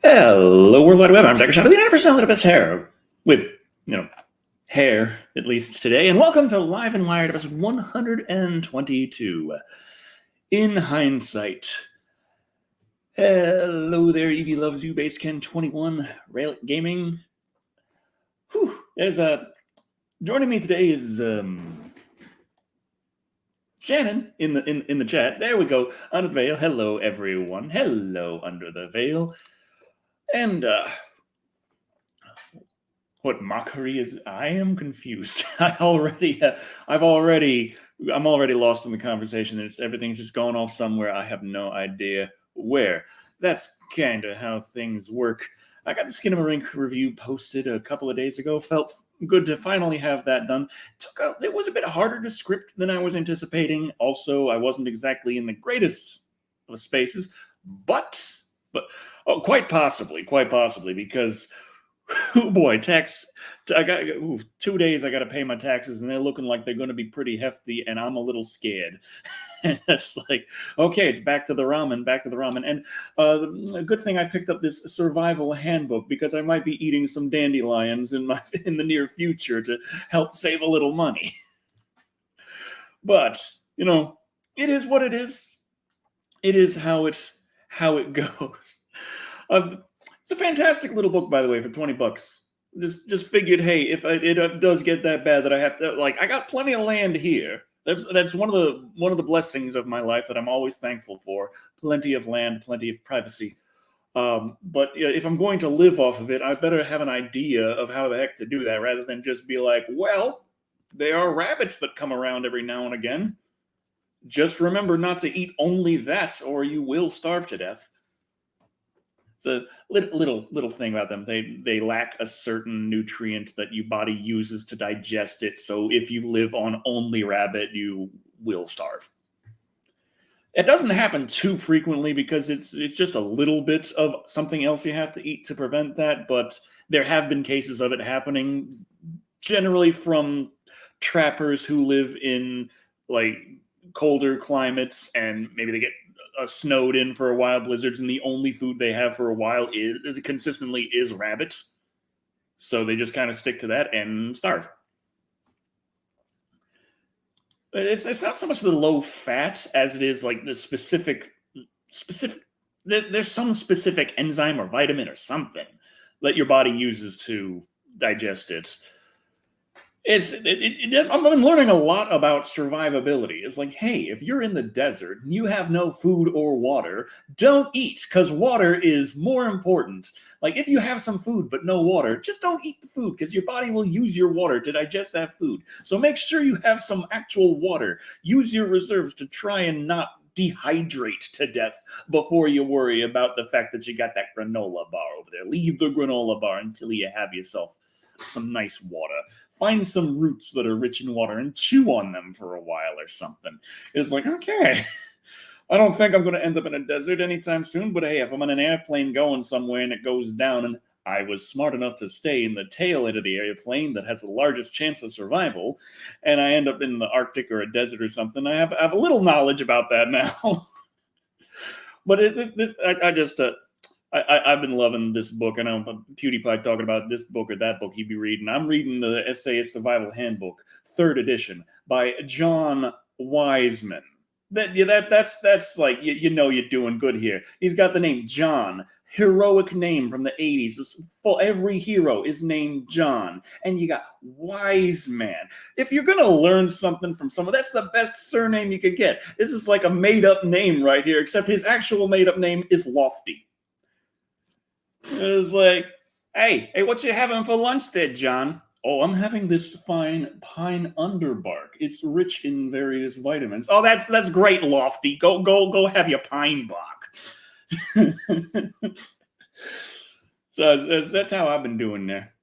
Hello, World Wide Web. I'm Dr. Shot of the 9% of the best hair. With, hair, at least today. And welcome to Live and Wired, episode 122. In Hindsight. Hello there, Evie Loves You, Base Ken 21, Relic Gaming. Whew. Joining me today is Shannon in the chat. There we go. Under the veil. Hello, everyone. Hello, Under the Veil. And what mockery is? I am confused. I'm already lost in the conversation. Everything's just gone off somewhere. I have no idea where. That's kind of how things work. I got the Skinamarink review posted a couple of days ago. Felt good to finally have that done. It was a bit harder to script than I was anticipating. Also, I wasn't exactly in the greatest of spaces, but quite possibly, because, oh boy, I got 2 days I got to pay my taxes, and they're looking like they're going to be pretty hefty, and I'm a little scared. And it's like, okay, it's back to the ramen. And a good thing I picked up this survival handbook, because I might be eating some dandelions in the near future to help save a little money. But, it is what it is. It is how it goes. It's a fantastic little book, by the way, for $20. Just figured, hey, if it does get that bad that I have to, I got plenty of land here. That's one of the blessings of my life that I'm always thankful for. Plenty of land, plenty of privacy. But if I'm going to live off of it, I better have an idea of how the heck to do that, rather than just be like, well, there are rabbits that come around every now and again. Just remember not to eat only that, or you will starve to death. It's a little thing about them. They lack a certain nutrient that your body uses to digest it. So if you live on only rabbit, you will starve. It doesn't happen too frequently, because it's just a little bit of something else you have to eat to prevent that. But there have been cases of it happening, generally from trappers who live in colder climates, and maybe they get snowed in for a while, blizzards, and the only food they have for a while consistently is rabbits. So they just kind of stick to that and starve. But it's not so much the low fat as it is the specific. There's some specific enzyme or vitamin or something that your body uses to digest it. I've been learning a lot about survivability. It's like, hey, if you're in the desert and you have no food or water, don't eat, because water is more important. If you have some food but no water, just don't eat the food, because your body will use your water to digest that food. So make sure you have some actual water. Use your reserves to try and not dehydrate to death before you worry about the fact that you got that granola bar over there. Leave the granola bar until you have yourself some nice water. Find some roots that are rich in water and chew on them for a while or something. It's like, okay, I don't think I'm going to end up in a desert anytime soon, but hey, if I'm on an airplane going somewhere and it goes down, and I was smart enough to stay in the tail end of the airplane that has the largest chance of survival, and I end up in the Arctic or a desert or something, I have a little knowledge about that now. But I've been loving this book. I know PewDiePie talking about this book or that book he'd be reading. I'm reading the Essayist Survival Handbook, 3rd edition, by John Wiseman. That's like, you're doing good here. He's got the name John, heroic name from the 80s. For every hero is named John, and you got Wiseman. If you're gonna learn something from someone, that's the best surname you could get. This is like a made-up name right here, except his actual made-up name is Lofty. It was like, hey, what you having for lunch there, John? Oh, I'm having this fine pine underbark. It's rich in various vitamins. Oh, that's great, Lofty. Go have your pine bark. So that's how I've been doing there.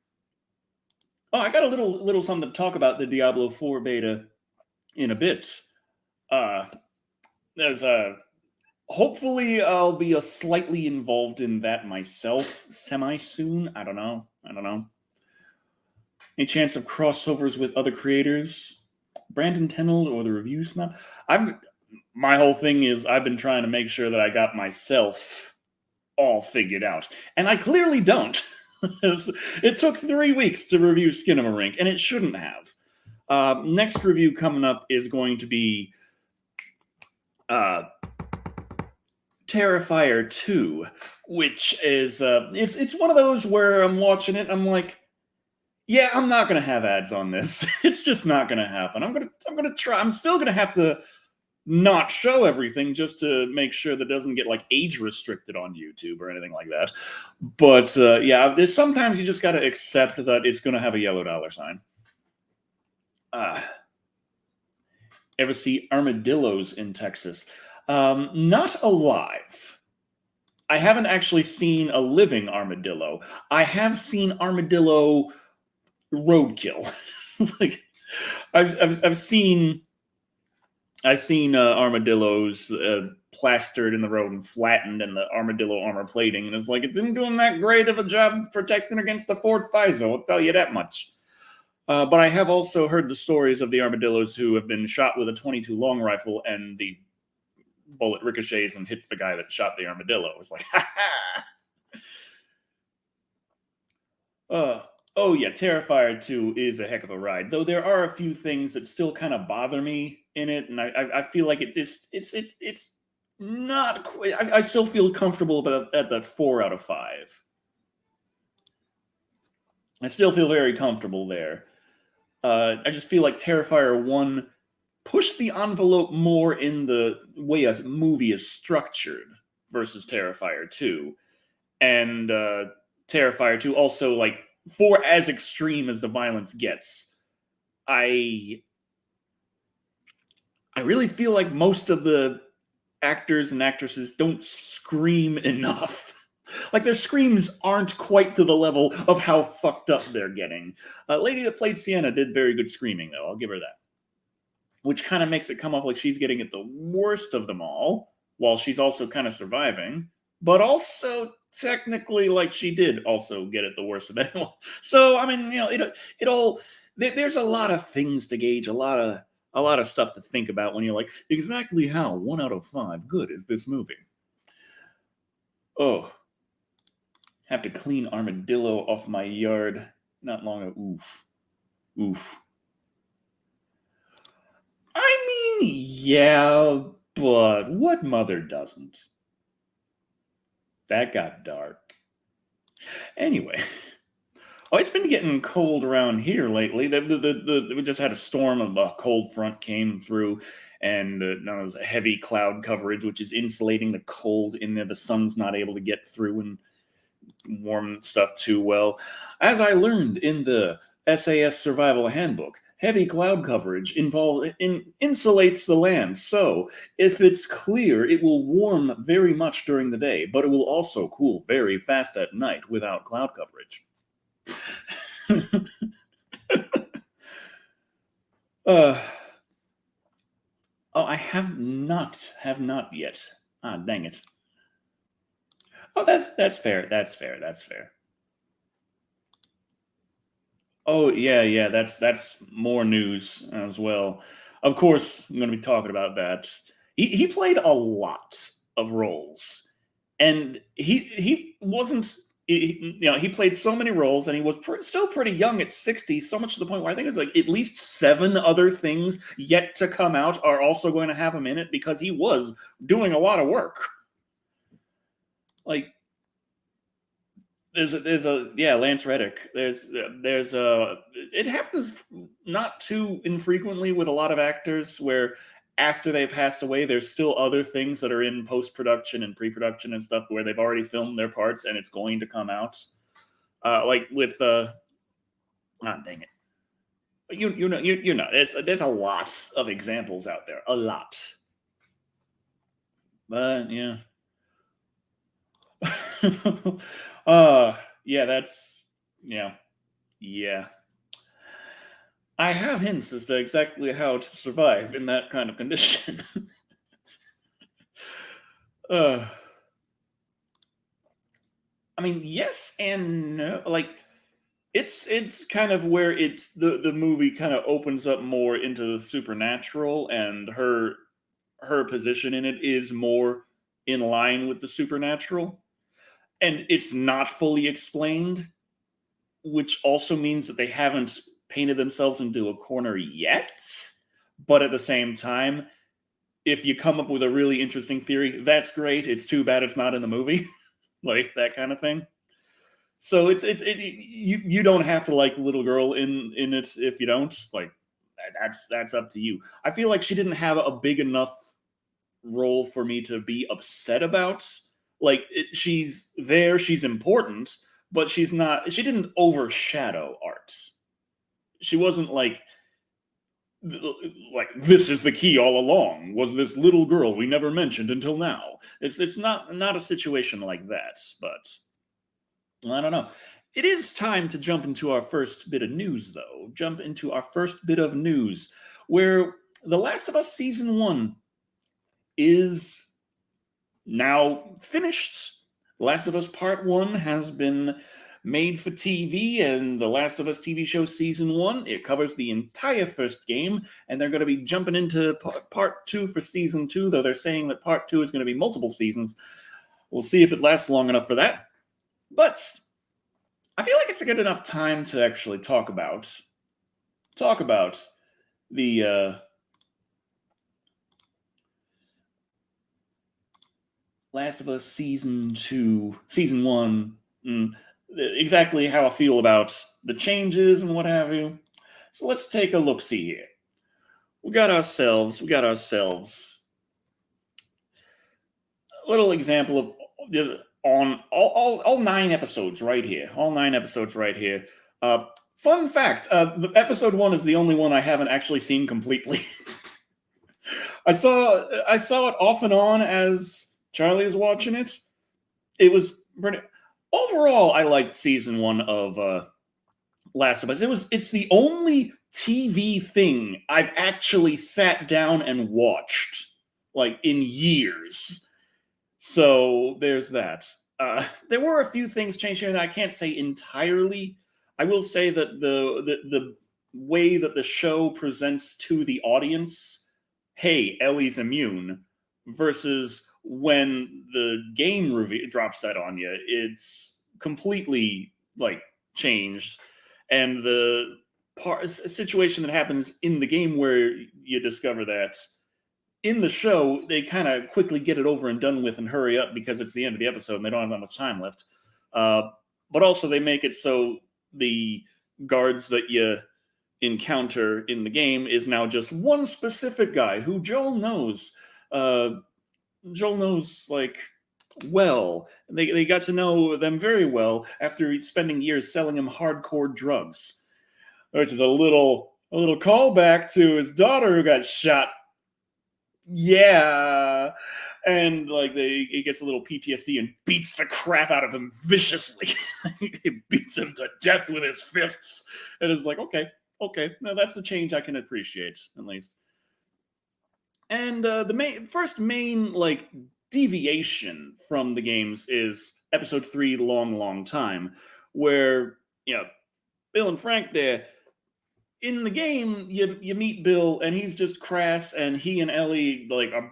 Oh, I got a little something to talk about the Diablo 4 beta in a bit. Hopefully I'll be slightly involved in that myself semi-soon. I don't know. Any chance of crossovers with other creators? Brandon Tennell or the Review Snob? My whole thing is I've been trying to make sure that I got myself all figured out, and I clearly don't. It took 3 weeks to review Skinamarink, and it shouldn't have. Next review coming up is going to be Terrifier 2, which is it's one of those where I'm watching it, I'm like, yeah, I'm not gonna have ads on this. It's just not gonna happen. I'm gonna try. I'm still gonna have to not show everything just to make sure that it doesn't get like age restricted on YouTube or anything like that. But yeah, there's sometimes you just gotta accept that it's gonna have a yellow dollar sign. Ever see armadillos in Texas? Not alive. I haven't actually seen a living armadillo. I have seen armadillo roadkill. Like I've seen armadillos plastered in the road and flattened in the armadillo armor plating, and it's like it didn't do that great of a job protecting against the Ford Fizo. I'll tell you that much. But I have also heard the stories of the armadillos who have been shot with a .22 long rifle, and the bullet ricochets and hits the guy that shot the armadillo. It's like, ha ha. Oh yeah, Terrifier 2 is a heck of a ride. Though there are a few things that still kind of bother me in it, and I feel like it's not quite. I still feel comfortable about at that 4 out of 5. I still feel very comfortable there. I just feel like Terrifier 1 pushed the envelope more in the way a movie is structured versus Terrifier 2. And Terrifier 2 also, like, for as extreme as the violence gets, I really feel like most of the actors and actresses don't scream enough. Like, their screams aren't quite to the level of how fucked up they're getting. Lady that played Sienna did very good screaming, though. I'll give her that. Which kind of makes it come off like she's getting it the worst of them all, while she's also kind of surviving. But also, technically, like, she did also get it the worst of anyone. So, I mean, you know, it all... There's a lot of things to gauge, a lot of stuff to think about when you're like, exactly how 1 out of 5 good is this movie? Oh... Have to clean armadillo off my yard not long ago. Oof. I mean, yeah, but what mother doesn't? That got dark. Anyway. Oh, it's been getting cold around here lately. We just had a storm of a cold front came through, and now there's a heavy cloud coverage, which is insulating the cold in there. The sun's not able to get through and warm stuff too well. As I learned in the SAS Survival Handbook, heavy cloud coverage insulates the land. So, if it's clear, it will warm very much during the day, but it will also cool very fast at night without cloud coverage. Oh, I have not yet. Ah, dang it. Oh, that's fair. That's fair. Oh yeah. That's more news as well. Of course, I'm going to be talking about that. He played a lot of roles, and he wasn't. He played so many roles, and he was still pretty young at 60. So much to the point where I think it's like at least 7 other things yet to come out are also going to have him in it because he was doing a lot of work. Like. There's Lance Reddick. It happens not too infrequently with a lot of actors where after they pass away, there's still other things that are in post-production and pre-production and stuff where they've already filmed their parts and it's going to come out. Like with dang it. You know, there's a lot of examples out there. A lot. But yeah. Yeah. I have hints as to exactly how to survive in that kind of condition. I mean, yes and no. Like, it's kind of where it's the movie kind of opens up more into the supernatural, and her position in it is more in line with the supernatural. and it's not fully explained, which also means that they haven't painted themselves into a corner yet. But at the same time, if you come up with a really interesting theory, that's great. It's too bad it's not in the movie, like that kind of thing. So you don't have to like little girl in it if you don't like. That's up to you. I feel like she didn't have a big enough role for me to be upset about. Like she's there, she's important, but she's not. She didn't overshadow art. She wasn't like this is the key all along. Was this little girl we never mentioned until now? It's not a situation like that, but. I don't know. It is time to jump into our first bit of news, though. Jump into our first bit of news, where The Last of Us Season 1 is now finished. The Last of Us Part 1 has been made for TV, and The Last of Us TV show Season 1, it covers the entire first game, and they're going to be jumping into Part 2 for Season 2, though they're saying that Part 2 is going to be multiple seasons. We'll see if it lasts long enough for that. But I feel like it's a good enough time to actually talk about the Last of Us Season 1, exactly how I feel about the changes and what have you. So let's take a look-see here. We got ourselves a little example of on all 9 episodes right here. All 9 episodes right here. Fun fact, the episode 1 is the only one I haven't actually seen completely. I saw it off and on as Charlie was watching it. It was pretty. Overall, I liked season 1 of Last of Us. It's the only TV thing I've actually sat down and watched like in years. So there's that. There were a few things changed here that I can't say entirely. I will say that the way that the show presents to the audience, hey, Ellie's immune, versus when the game drops that on you, it's completely like changed. And the situation that happens in the game where you discover that in the show, they kind of quickly get it over and done with and hurry up because it's the end of the episode and they don't have that much time left. But also they make it so the guards that you encounter in the game is now just one specific guy who Joel knows. Joel knows, like, well. They got to know them very well after spending years selling him hardcore drugs. Which is a little callback to his daughter who got shot. Yeah. And like he gets a little PTSD and beats the crap out of him viciously. He beats him to death with his fists. And it's like, okay, now that's a change I can appreciate, at least. And the first main like deviation from the games is episode 3, Long Time, where Bill and Frank there. In the game, you meet Bill, and he's just crass, and he and Ellie like are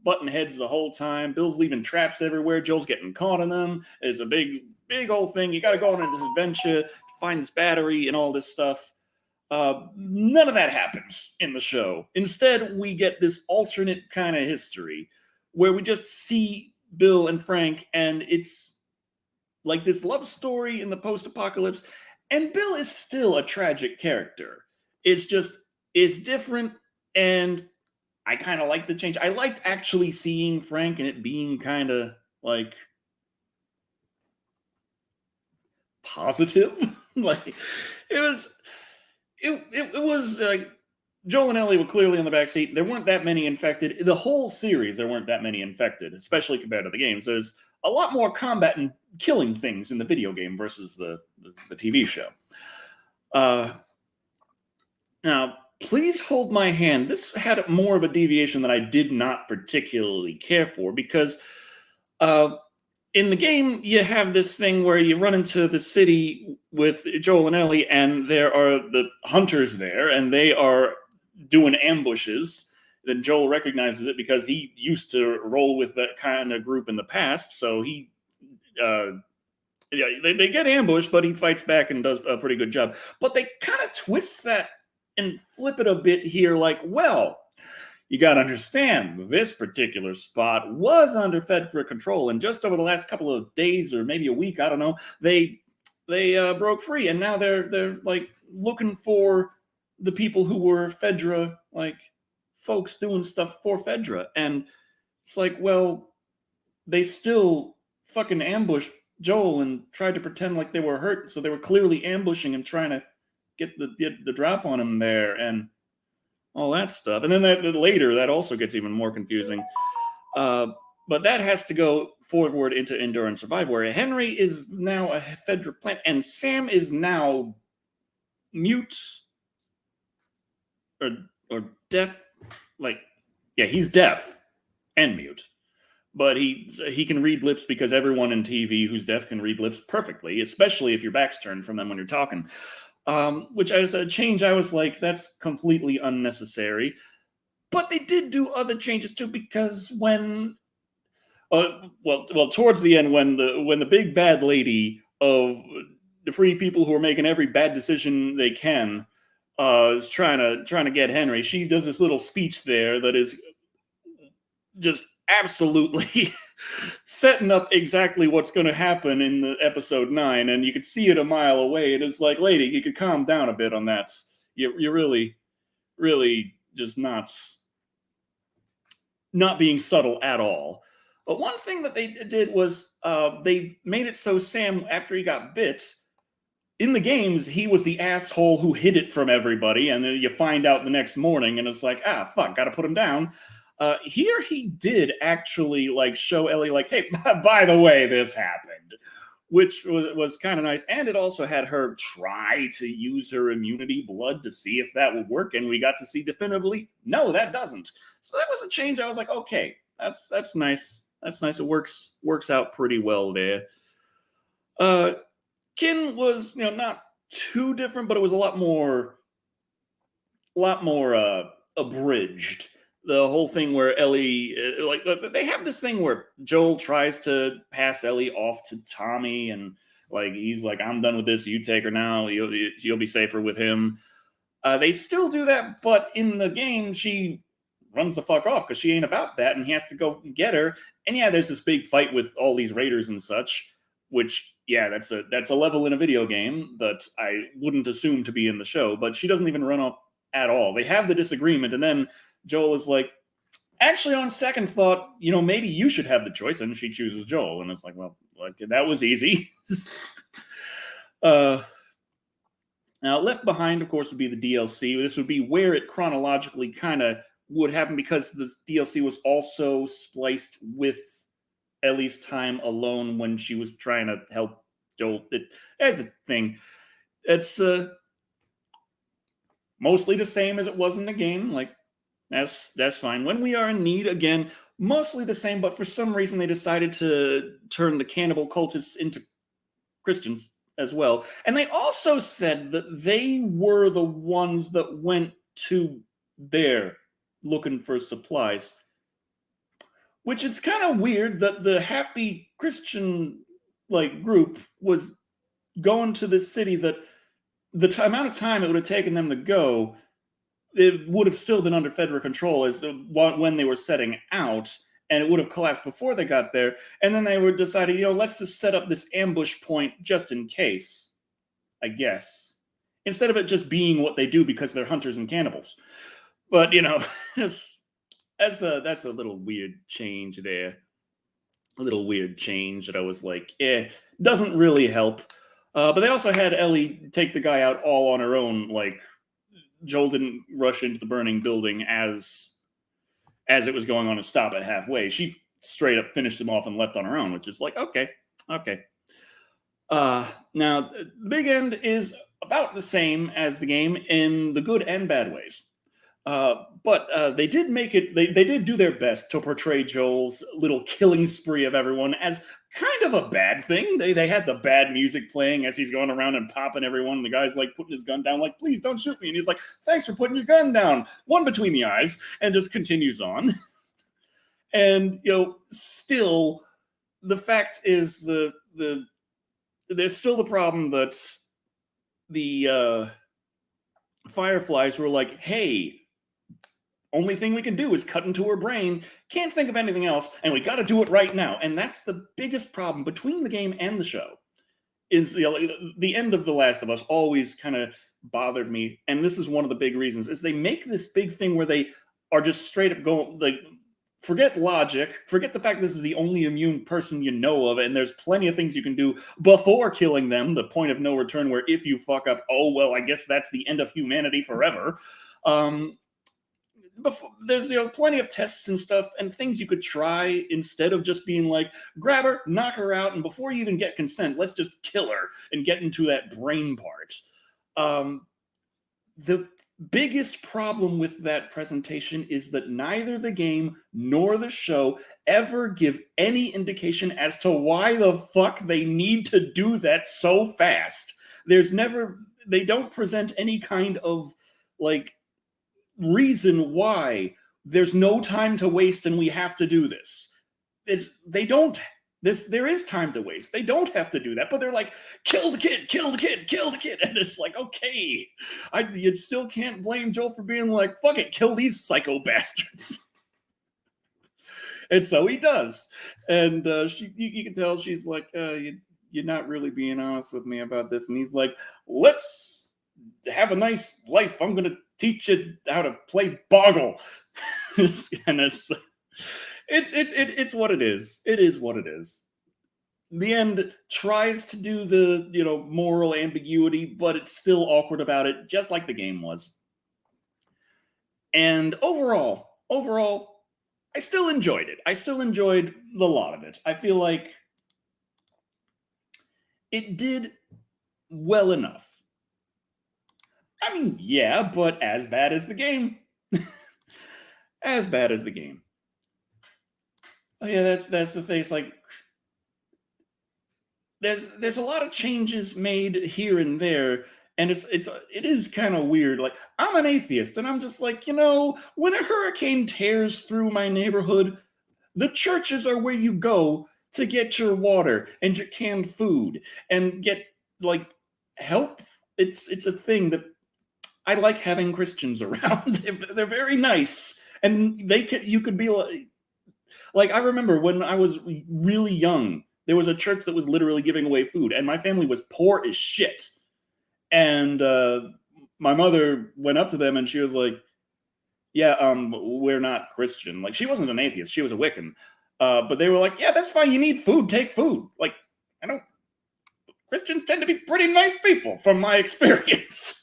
butting heads the whole time. Bill's leaving traps everywhere. Joel's getting caught in them. It's a big old thing. You got to go on this adventure, find this battery, and all this stuff. None of that happens in the show. Instead, we get this alternate kind of history where we just see Bill and Frank, and it's like this love story in the post-apocalypse. And Bill is still a tragic character. It's different, and I kind of like the change. I liked actually seeing Frank and it being kind of like positive. Like it was like Joel and Ellie were clearly in the backseat. There weren't that many infected. The whole series, there weren't that many infected, especially compared to the games. There's a lot more combat and killing things in the video game versus the TV show. Now, please hold my hand. This had more of a deviation that I did not particularly care for because in the game, you have this thing where you run into the city with Joel and Ellie, and there are the hunters there, and they are doing ambushes. Then Joel recognizes it because he used to roll with that kind of group in the past, so he Yeah, they get ambushed, but he fights back and does a pretty good job. But they kind of twist that and flip it a bit here, like, well, you got to understand, this particular spot was under Federal control, and just over the last couple of days or maybe a week, I don't know, they broke free, and now they're like looking for the people who were Fedra, like folks doing stuff for Fedra, and it's like, well, they still fucking ambushed Joel and tried to pretend like they were hurt, so they were clearly ambushing and trying to get the drop on him there, and all that stuff. And then later, that also gets even more confusing. But that has to go forward into Endure and Survive, where Henry is now a Fedra plant, and Sam is now mute or deaf. Like, yeah, he's deaf and mute, but he can read lips because everyone in TV who's deaf can read lips perfectly, especially if your back's turned from them when you're talking. Which as a change, I was like, that's completely unnecessary. But they did do other changes too, because when, towards the end, when the big bad lady of the free people who are making every bad decision they can is trying to get Henry, she does this little speech there that is just absolutely setting up exactly what's going to happen in the episode 9, and you could see it a mile away. And it's like, lady, you could calm down a bit on that. You're really just not being subtle at all. But one thing that they did was they made it so Sam, after he got bit, in the games, he was the asshole who hid it from everybody, and then you find out the next morning, and it's like, fuck, gotta put him down. Here he did actually like show Ellie like, hey, by the way, this happened, which was kind of nice. And it also had her try to use her immunity blood to see if that would work, and we got to see definitively, no, that doesn't. So that was a change. I was like, okay, that's nice. That's nice. It works out pretty well there. Kin was, not too different, but it was a lot more abridged. The whole thing where Ellie, like, they have this thing where Joel tries to pass Ellie off to Tommy, and like he's like, I'm done with this, you take her now, you'll be safer with him. They still do that, but in the game she runs the fuck off because she ain't about that, and he has to go get her. And yeah, there's this big fight with all these raiders and such, which, yeah, that's a level in a video game that I wouldn't assume to be in the show, but she doesn't even run off at all. They have the disagreement, and then Joel is like, actually, on second thought, maybe you should have the choice, and she chooses Joel, and it's like, well, that was easy. Now, Left Behind, of course, would be the DLC. This would be where it chronologically kind of would happen, because the DLC was also spliced with Ellie's time alone when she was trying to help Joel. As a thing, it's mostly the same as it was in the game. Like, that's fine. When we are in need, again, mostly the same, but for some reason they decided to turn the cannibal cultists into Christians as well. And they also said that they were the ones that went to there looking for supplies. Which is kind of weird that the happy Christian group was going to this city that the amount of time it would have taken them to go, it would have still been under Federal control as when they were setting out, and it would have collapsed before they got there. And then they were deciding, let's just set up this ambush point just in case, I guess, instead of it just being what they do because they're hunters and cannibals. But that's a little weird change there. A little weird change that I was like, doesn't really help. But they also had Ellie take the guy out all on her own. Like, Joel didn't rush into the burning building as it was going on and stop it halfway. She straight up finished him off and left on her own, which is like, okay. Now, the big end is about the same as the game in the good and bad ways. But they did make it, they did do their best to portray Joel's little killing spree of everyone as kind of a bad thing. They had the bad music playing as he's going around and popping everyone. And the guy's like putting his gun down, like, please don't shoot me. And he's like, thanks for putting your gun down. One between the eyes, and just continues on. And, still, the fact is the there's still the problem that the Fireflies were like, hey, only thing we can do is cut into her brain, can't think of anything else, and we got to do it right now. And that's the biggest problem between the game and the show. Is the end of The Last of Us always kind of bothered me, and this is one of the big reasons, is they make this big thing where they are just straight up going, like, forget logic, forget the fact this is the only immune person you know of, and there's plenty of things you can do before killing them, the point of no return, where if you fuck up, oh, well, I guess that's the end of humanity forever. There's plenty of tests and stuff and things you could try instead of just being like, grab her, knock her out, and before you even get consent, let's just kill her and get into that brain part. The biggest problem with that presentation is that neither the game nor the show ever give any indication as to why the fuck they need to do that so fast. They don't present any kind of like reason why there's no time to waste and we have to do this. There is time to waste. They don't have to do that, but they're like, kill the kid, kill the kid, kill the kid. And it's like, okay, you still can't blame Joel for being like, fuck it, kill these psycho bastards. And so he does. And you can tell she's like, you're not really being honest with me about this. And he's like, let's have a nice life. I'm going to teach you how to play Boggle. And it's what it is. It is what it is. The end tries to do the moral ambiguity, but it's still awkward about it, just like the game was. And overall, I still enjoyed it. I still enjoyed the lot of it. I feel like it did well enough. I mean, yeah, but as bad as the game. As bad as the game. Oh yeah, that's the thing. It's like there's a lot of changes made here and there, and it is kind of weird. Like, I'm an atheist, and I'm just like, when a hurricane tears through my neighborhood, the churches are where you go to get your water and your canned food and get like help. It's a thing that I like having Christians around. They're very nice, and you could be like, I remember when I was really young, there was a church that was literally giving away food, and my family was poor as shit. And my mother went up to them, and she was like, "Yeah, we're not Christian." Like, she wasn't an atheist; she was a Wiccan. But they were like, "Yeah, that's fine. You need food. Take food." Like, I don't. Christians tend to be pretty nice people, from my experience.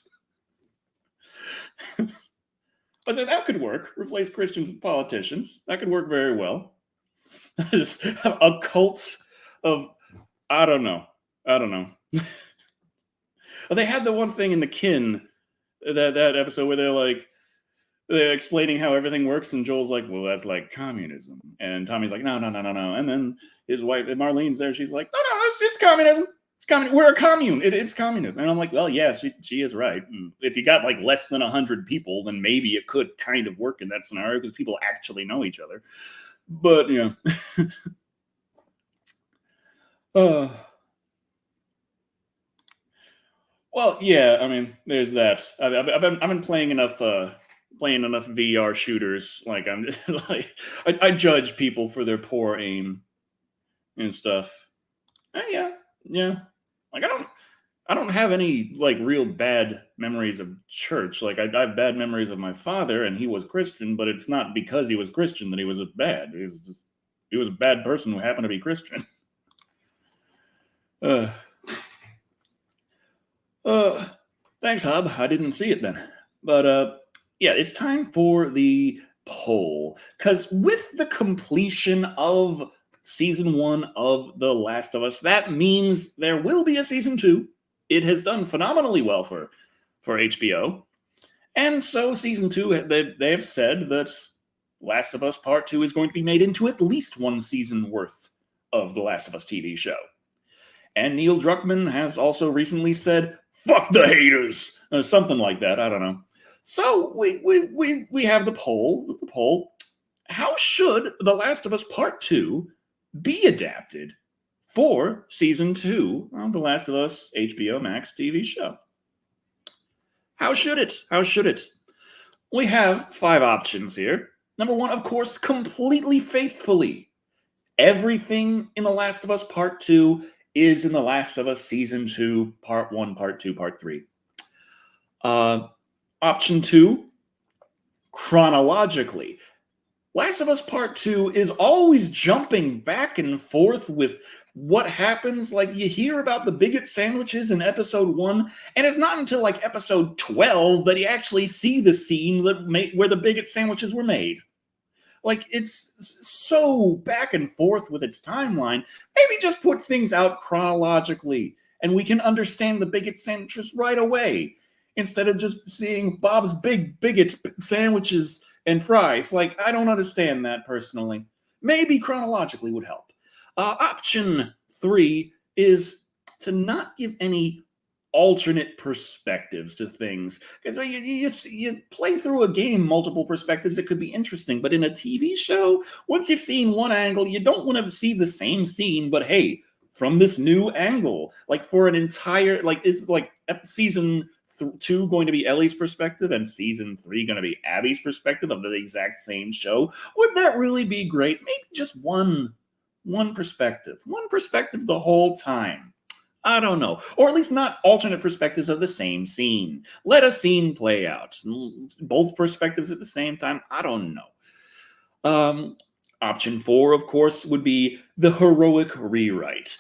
But that could work. Replace Christians with politicians. That could work very well. A cult of, I don't know. They had the one thing in the Kin, that episode where they're explaining how everything works, and Joel's like, well, that's like communism. And Tommy's like, no. And then his wife, Marlene's there, she's like, no, it's communism. It's communism. We're a commune. It's communism. And I'm like, well, yeah, she is right. And if you got like less than 100 people, then maybe it could kind of work in that scenario because people actually know each other. But, well, yeah, I mean, there's that. I've been playing enough VR shooters. Like, I'm just, like, I judge people for their poor aim and stuff. Yeah. Like, I don't have any like real bad memories of church. Like, I have bad memories of my father, and he was Christian, but it's not because he was Christian that he was bad. He was a bad person who happened to be Christian. Thanks, Hub. I didn't see it then. But yeah, it's time for the poll. Because with the completion of Season 1 of The Last of Us, that means there will be a Season 2. It has done phenomenally well for HBO. And so Season 2, they have said that Last of Us Part 2 is going to be made into at least one season worth of The Last of Us TV show. And Neil Druckmann has also recently said, fuck the haters, or something like that. I don't know. So we have the poll. How should The Last of Us Part 2 be adapted for season 2 of The Last of Us HBO Max TV show. How should it? How should it? We have 5 options here. Number 1, of course, completely faithfully. Everything in The Last of Us Part 2 is in The Last of Us Season 2, Part 1, Part 2, Part 3. Option 2, chronologically. Last of Us Part 2 is always jumping back and forth with what happens. Like, you hear about the bigot sandwiches in episode 1, and it's not until like episode 12 that you actually see the scene where the bigot sandwiches were made. Like, it's so back and forth with its timeline. Maybe just put things out chronologically, and we can understand the bigot sandwiches right away, instead of just seeing Bob's big bigot sandwiches and fries. Like, I don't understand that personally. Maybe chronologically would help. Option 3 is to not give any alternate perspectives to things. Because you play through a game multiple perspectives, it could be interesting. But in a TV show, once you've seen one angle, you don't want to see the same scene, but hey, from this new angle. Like, for an entire, like, is like season 2 going to be Ellie's perspective and season 3 going to be Abby's perspective of the exact same show? Would that really be great? Maybe just one perspective the whole time. I don't know. Or at least not alternate perspectives of the same scene. Let a scene play out. Both perspectives at the same time. I don't know. Option 4, of course, would be the heroic rewrite.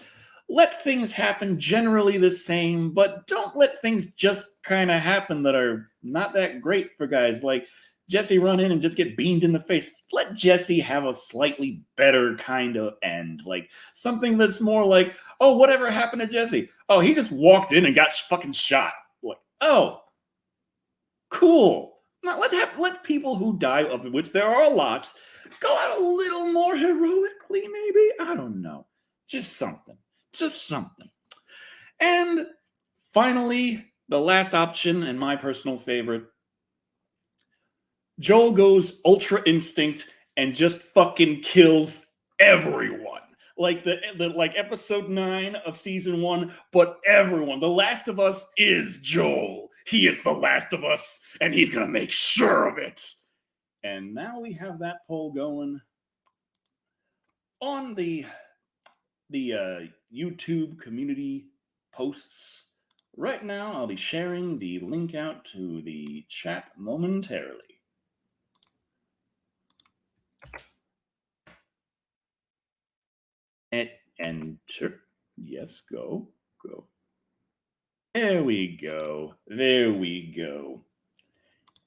Let things happen generally the same, but don't let things just kind of happen that are not that great for guys. Like Jesse run in and just get beamed in the face. Let Jesse have a slightly better kind of end. Like something that's more like, oh, whatever happened to Jesse? Oh, he just walked in and got fucking shot. Like, oh, cool. Now let people who die, of which there are a lot, go out a little more heroically, maybe? I don't know. Just something. And finally, the last option, and my personal favorite, Joel goes Ultra Instinct and just fucking kills everyone. Like like episode 9 of season 1, but everyone. The Last of Us is Joel. He is the Last of Us, and he's gonna make sure of it. And now we have that poll going on the YouTube community posts. Right now, I'll be sharing the link out to the chat momentarily. And enter. Yes, go. There we go.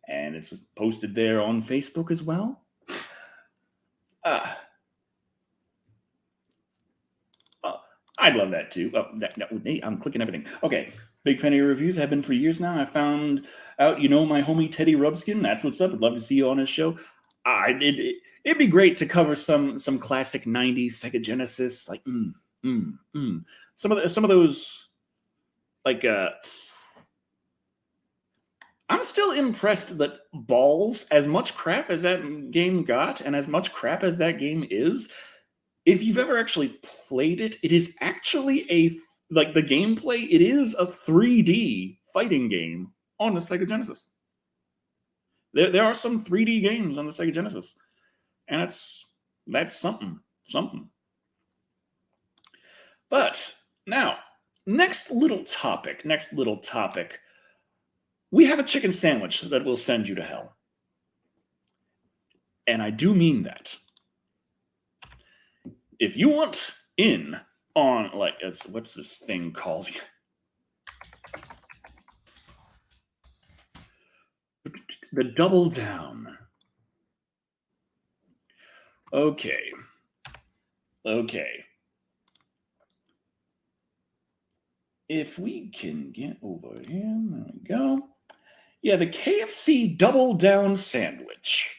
And it's posted there on Facebook as well. I'd love that too. I'm clicking everything. Okay. Big fan of your reviews. Have been for years now. I found out, my homie Teddy Rubskin. That's what's up. I'd love to see you on his show. It'd be great to cover some classic 90s Sega Genesis. Like, Some of those, like, I'm still impressed that Balls, as much crap as that game got, and as much crap as that game is, if you've ever actually played it, it is actually the gameplay, it is a 3D fighting game on the Sega Genesis. There are some 3D games on the Sega Genesis, and that's something. But now, next little topic. We have a chicken sandwich that will send you to hell. And I do mean that. If you want in on, like, what's this thing called? The double down. Okay. If we can get over here, there we go. Yeah, the KFC double down sandwich.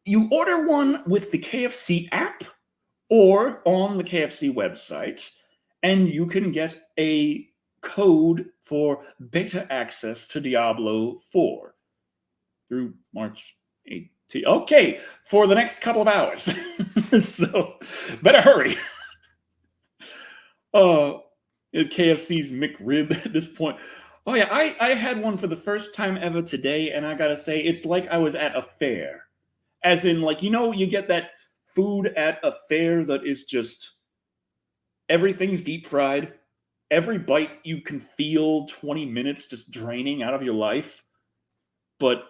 You order one with the KFC app or on the KFC website, and you can get a code for beta access to Diablo 4 through March 18th. Okay, for the next couple of hours. So, better hurry. KFC's McRib at this point. Oh yeah, I had one for the first time ever today, and I gotta say, it's like I was at a fair. As in, like, you get that food at a fair that is just everything's deep fried. Every bite you can feel 20 minutes just draining out of your life. But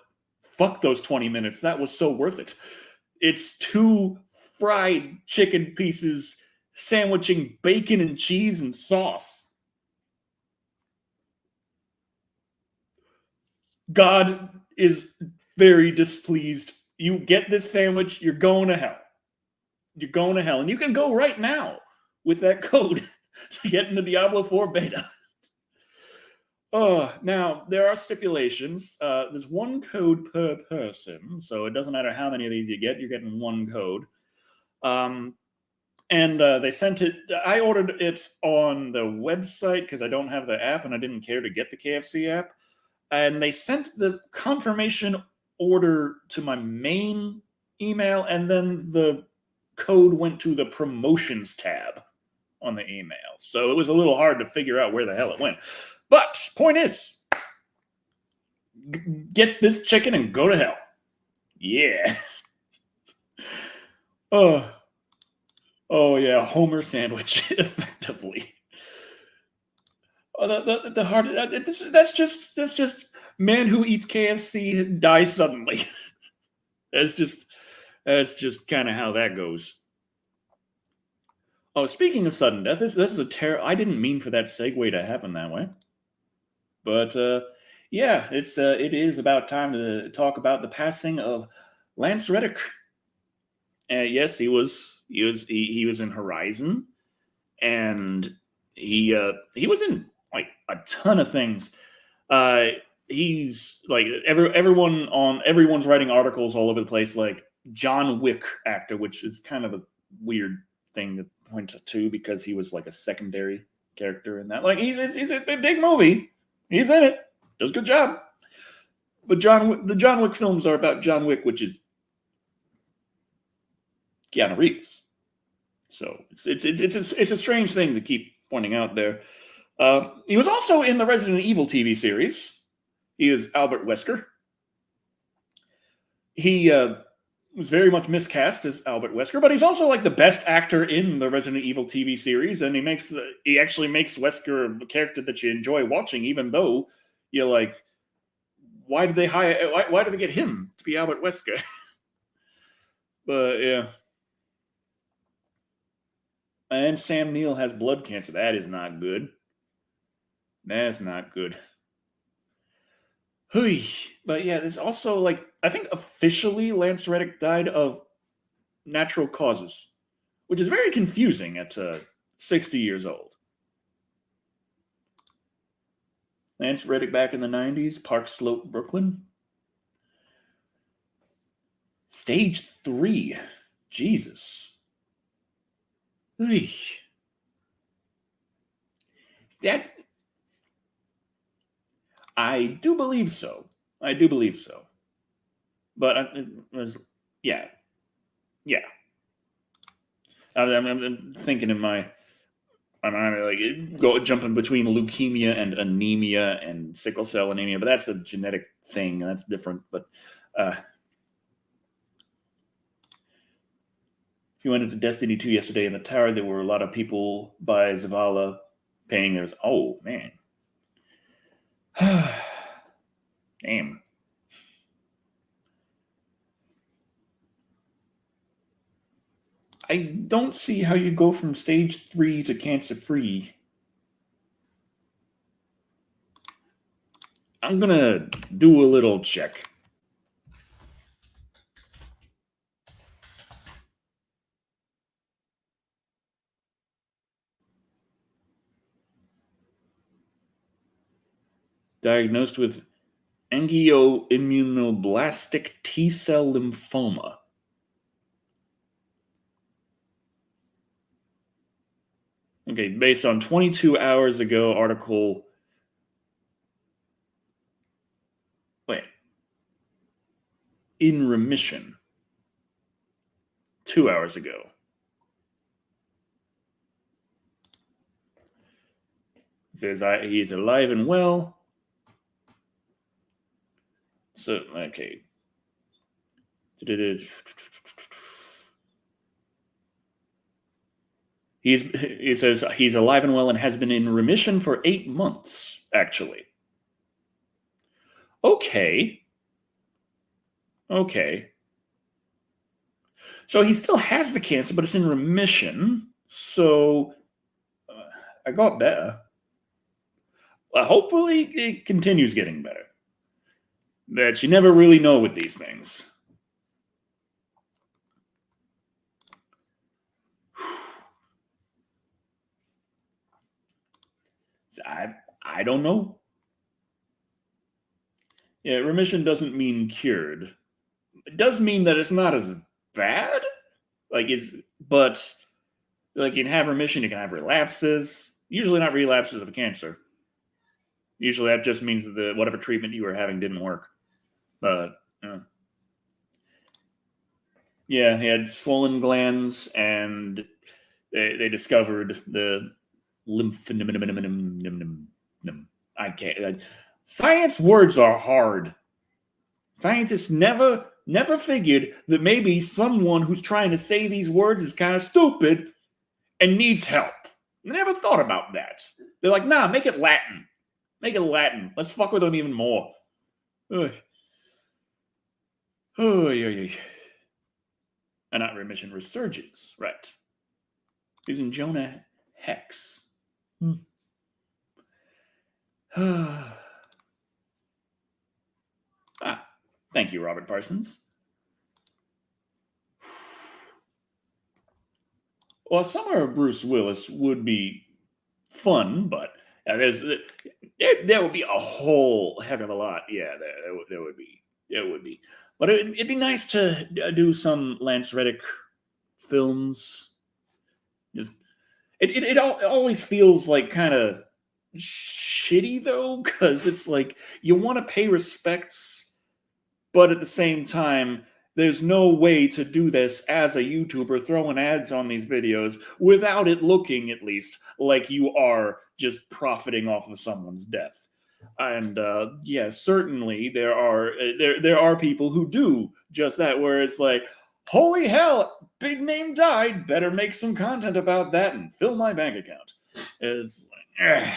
fuck those 20 minutes. That was so worth it. It's two fried chicken pieces sandwiching bacon and cheese and sauce. God is very displeased. You get this sandwich, you're going to hell. You're going to hell. And you can go right now with that code to get into Diablo 4 beta. Now, there are stipulations. There's one code per person, so it doesn't matter how many of these you get, you're getting one code. And they sent it. I ordered it on the website because I don't have the app and I didn't care to get the KFC app. And they sent the confirmation order to my main email, and then the code went to the promotions tab on the email. So it was a little hard to figure out where the hell it went. But point is, get this chicken and go to hell. Yeah. Oh yeah, Homer sandwich, effectively. Oh, the hard. That's just man who eats KFC dies suddenly. that's just kind of how that goes. Oh, speaking of sudden death, this is a terror. I didn't mean for that segue to happen that way, but yeah, it is about time to talk about the passing of Lance Reddick. Yes, he was in Horizon, and he was in like a ton of things. He's like everyone's writing articles all over the place, like John Wick actor, which is kind of a weird thing to point to because he was like a secondary character in that. Like he's a big movie. He's in it. Does a good job. The John Wick films are about John Wick, which is Keanu Reeves. So it's a strange thing to keep pointing out there. He was also in the Resident Evil TV series. He is Albert Wesker. He was very much miscast as Albert Wesker, but he's also like the best actor in the Resident Evil TV series, and he actually makes Wesker a character that you enjoy watching, even though you're like, why did they get him to be Albert Wesker? But yeah. And Sam Neill has blood cancer. That is not good. That's not good. Hui. But yeah, there's also like, I think officially Lance Reddick died of natural causes, which is very confusing at 60 years old. Lance Reddick back in the 90s, Park Slope, Brooklyn. Stage 3. Jesus. Hui. That, I do believe so. But it was, yeah. I'm thinking in my mind, like jumping between leukemia and anemia and sickle cell anemia, but that's a genetic thing. That's different. But if you went into Destiny 2 yesterday in the tower, there were a lot of people by Zavala paying theirs. Oh man. Damn. I don't see how you go from stage 3 to cancer-free. I'm gonna do a little check. Diagnosed with angioimmunoblastic T-cell lymphoma. Okay, based on 22 hours ago article. Wait. In remission. 2 hours ago. says he's alive and well. So, okay. He says he's alive and well and has been in remission for 8 months, actually. Okay. So he still has the cancer, but it's in remission. So I got better. Hopefully it continues getting better. That you never really know with these things. I don't know. Yeah, remission doesn't mean cured. It does mean that it's not as bad. But you can have remission, you can have relapses. Usually not relapses of cancer. Usually that just means that whatever treatment you were having didn't work. But yeah, he had swollen glands, and they discovered the lymph. I can't. Science words are hard. Scientists never figured that maybe someone who's trying to say these words is kind of stupid and needs help. They never thought about that. They're like, nah, make it Latin. Make it Latin. Let's fuck with them even more. And not remission, resurgence. Right. Using Jonah Hex. Thank you, Robert Parsons. Well, Summer of Bruce Willis would be fun, but there would be a whole heck of a lot. Yeah, there would be. It would be. But it'd be nice to do some Lance Reddick films. It always feels like kind of shitty, though, because it's like you want to pay respects, but at the same time, there's no way to do this as a YouTuber throwing ads on these videos without it looking, at least, like you are just profiting off of someone's death. And yeah, certainly there are people who do just that, where it's like, holy hell, big name died, better make some content about that and fill my bank account. It's like, yeah.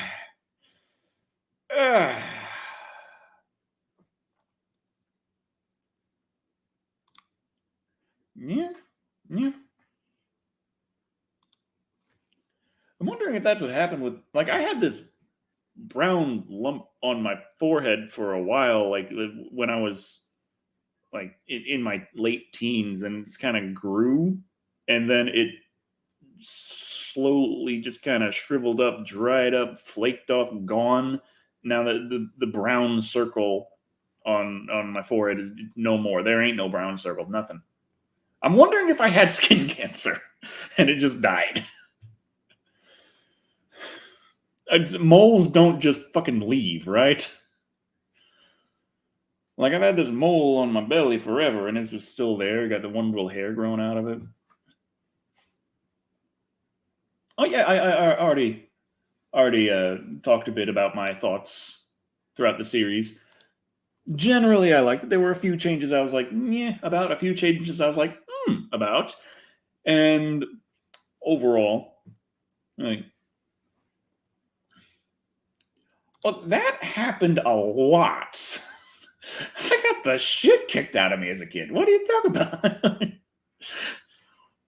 I'm wondering if that's what happened with, like, I had this brown lump on my forehead for a while, like when I was like in my late teens, and it's kind of grew, and then it slowly just kind of shriveled up, dried up, flaked off, gone. Now that the brown circle on my forehead is no more. There ain't no brown circle, nothing. I'm wondering if I had skin cancer and it just died. Moles don't just fucking leave, right? Like, I've had this mole on my belly forever, and it's just still there. Got the one little hair growing out of it. Oh yeah, I already talked a bit about my thoughts throughout the series. Generally, I liked it. There were a few changes I was like, yeah, about. A few changes I was like, about. And overall, like, well, that happened a lot. I got the shit kicked out of me as a kid. What are you talking about?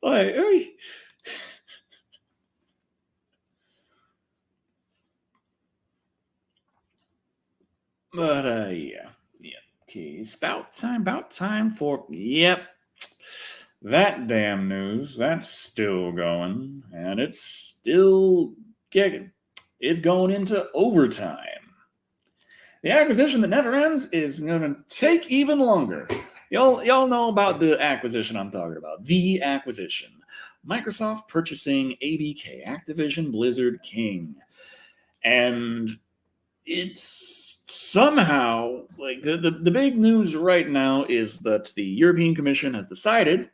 Like, but yeah. Okay, it's about time for, yep, that damn news. That's still going, and it's still kicking. It's going into overtime. The acquisition that never ends is going to take even longer. Y'all know about the acquisition I'm talking about. The acquisition. Microsoft purchasing ABK, Activision Blizzard King. And it's somehow, like, the big news right now is that the European Commission has decided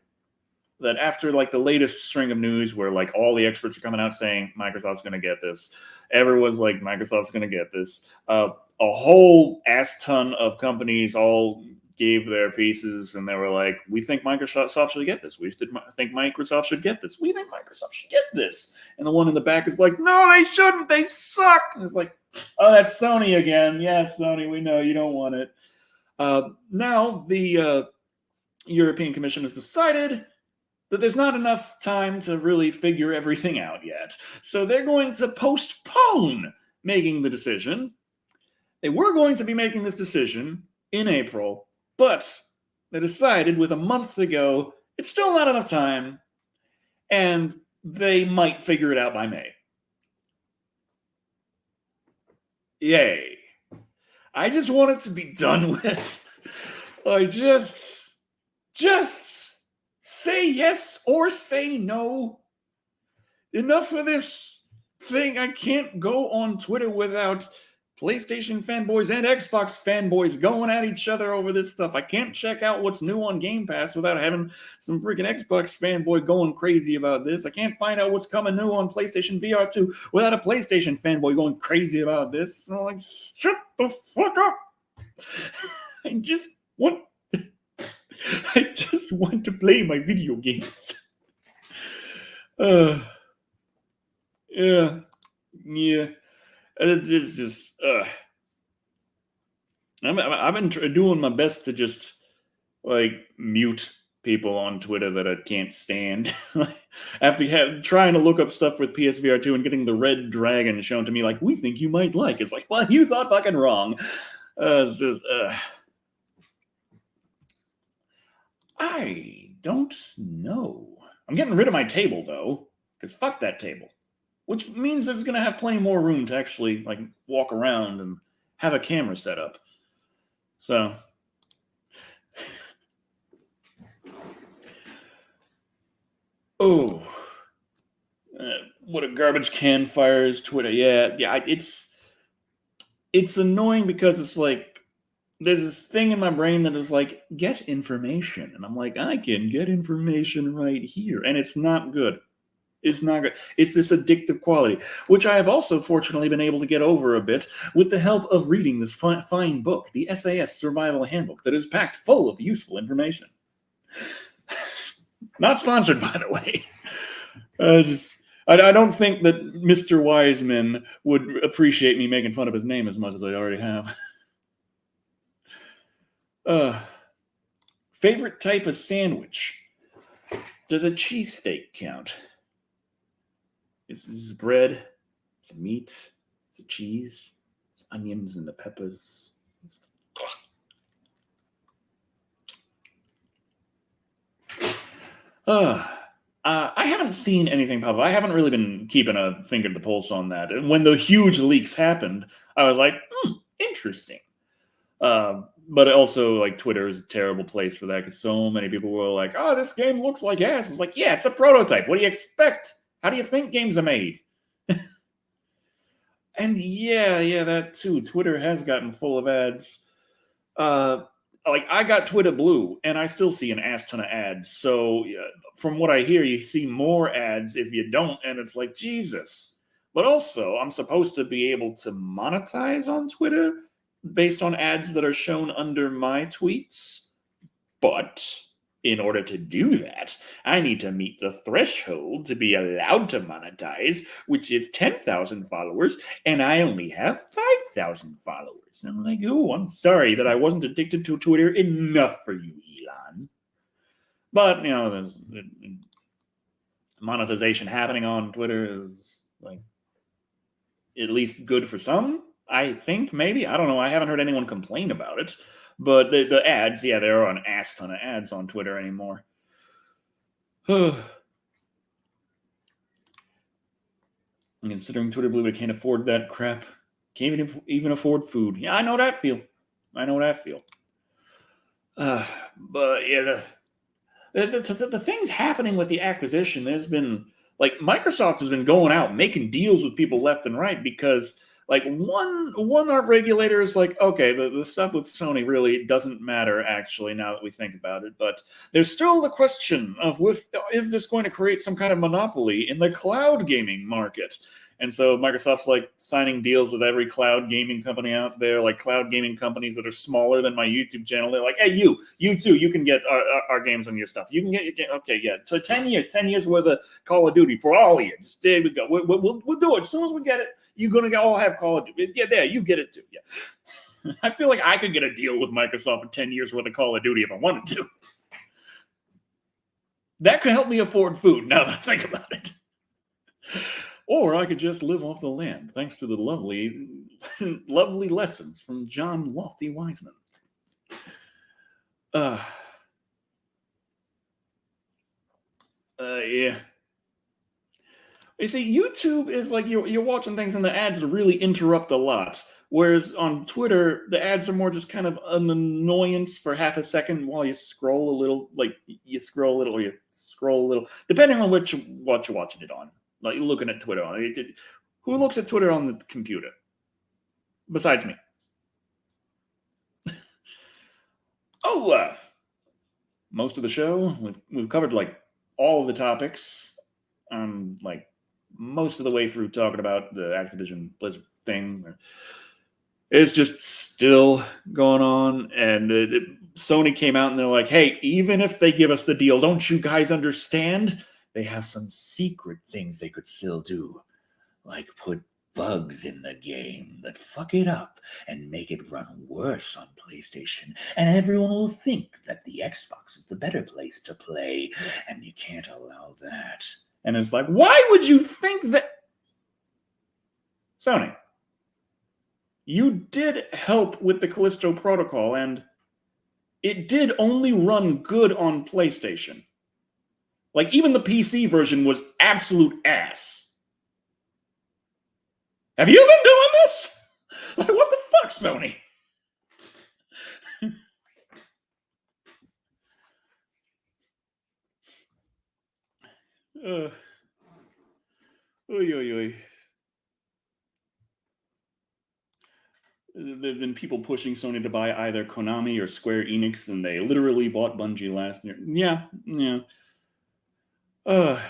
that after like the latest string of news where like all the experts are coming out saying Microsoft's going to get this, everyone's like Microsoft's going to get this. A whole ass ton of companies all gave their pieces and they were like, we think Microsoft should get this. We think Microsoft should get this. We think Microsoft should get this. And the one in the back is like, no, they shouldn't. They suck. And it's like, oh, that's Sony again. Yes, Sony, we know you don't want it. Now the European Commission has decided that there's not enough time to really figure everything out yet. So they're going to postpone making the decision. They were going to be making this decision in April, but they decided with a month to go, it's still not enough time, and they might figure it out by May. Yay. I just want it to be done with. I just say yes or say no. Enough of this thing. I can't go on Twitter without PlayStation fanboys and Xbox fanboys going at each other over this stuff. I can't check out what's new on Game Pass without having some freaking Xbox fanboy going crazy about this. I can't find out what's coming new on PlayStation VR 2 without a PlayStation fanboy going crazy about this. And I'm like, shut the fuck up. I just want to play my video games. Yeah. It's just, I've been doing my best to just, like, mute people on Twitter that I can't stand. After trying to look up stuff with PSVR 2 and getting the red dragon shown to me, like, we think you might like. It's like, well, you thought fucking wrong. It's just, I don't know. I'm getting rid of my table, though, because fuck that table. Which means there's going to have plenty more room to actually like walk around and have a camera set up. So, what a garbage can fire is Twitter. Yeah, it's annoying because it's like there's this thing in my brain that is like get information, and I'm like I can get information right here, and it's not good. It's not good. It's this addictive quality, which I have also fortunately been able to get over a bit with the help of reading this fine book, the SAS Survival Handbook, that is packed full of useful information. Not sponsored, by the way. I don't think that Mr. Wiseman would appreciate me making fun of his name as much as I already have. Favorite type of sandwich? Does a cheesesteak count? This is bread, it's meat, it's cheese, it's onions and the peppers. I haven't seen anything pop up. I haven't really been keeping a finger to the pulse on that. And when the huge leaks happened, I was like, interesting. But also, like, Twitter is a terrible place for that because so many people were like, oh, this game looks like ass. It's like, yeah, it's a prototype. What do you expect? How do you think games are made? And yeah, that too. Twitter has gotten full of ads. Like I got Twitter Blue, and I still see an ass ton of ads. So from what I hear, you see more ads if you don't, and it's like Jesus. But also, I'm supposed to be able to monetize on Twitter based on ads that are shown under my tweets. But in order to do that, I need to meet the threshold to be allowed to monetize, which is 10,000 followers, and I only have 5,000 followers. I'm like, oh, I'm sorry that I wasn't addicted to Twitter enough for you, Elon. But, you know, there's monetization happening on Twitter is, like, at least good for some, I think, maybe. I don't know. I haven't heard anyone complain about it. But the ads, yeah, there are an ass ton of ads on Twitter anymore. Considering Twitter Blue, I can't afford that crap. Can't even afford food. Yeah, I know that feel. But yeah, the things happening with the acquisition, there's been, like, Microsoft has been going out making deals with people left and right because, Like one art regulator is like, okay, the stuff with Sony really doesn't matter actually now that we think about it. But there's still the question of is this going to create some kind of monopoly in the cloud gaming market? And so Microsoft's like signing deals with every cloud gaming company out there, like cloud gaming companies that are smaller than my YouTube channel. They're like, hey, you too, you can get our games on your stuff. You can get your game. Okay, yeah. So 10 years worth of Call of Duty for all of you. Just there we go. We'll do it. As soon as we get it, you're going to all have Call of Duty. Yeah, there, you get it too. Yeah. I feel like I could get a deal with Microsoft for 10 years worth of Call of Duty if I wanted to. That could help me afford food now that I think about it. Or I could just live off the land, thanks to the lovely, lovely lessons from John Lofty Wiseman. Yeah. You see, YouTube is like you're watching things and the ads really interrupt a lot. Whereas on Twitter, the ads are more just kind of an annoyance for half a second while you scroll a little, like you scroll a little, or you scroll a little, depending on what you're watching it on. Like you're looking at Twitter on it. Who looks at Twitter on the computer? Besides me. Most of the show, we've covered like all of the topics. Like most of the way through talking about the Activision Blizzard thing. It's just still going on. And Sony came out and they're like, hey, even if they give us the deal, don't you guys understand? They have some secret things they could still do, like put bugs in the game that fuck it up and make it run worse on PlayStation, and everyone will think that the Xbox is the better place to play, and you can't allow that. And it's like, why would you think that? Sony, you did help with the Callisto Protocol, and it did only run good on PlayStation. Like, even the PC version was absolute ass. Have you been doing this? Like, what the fuck, Sony? There have been people pushing Sony to buy either Konami or Square Enix, and they literally bought Bungie last year. Yeah. So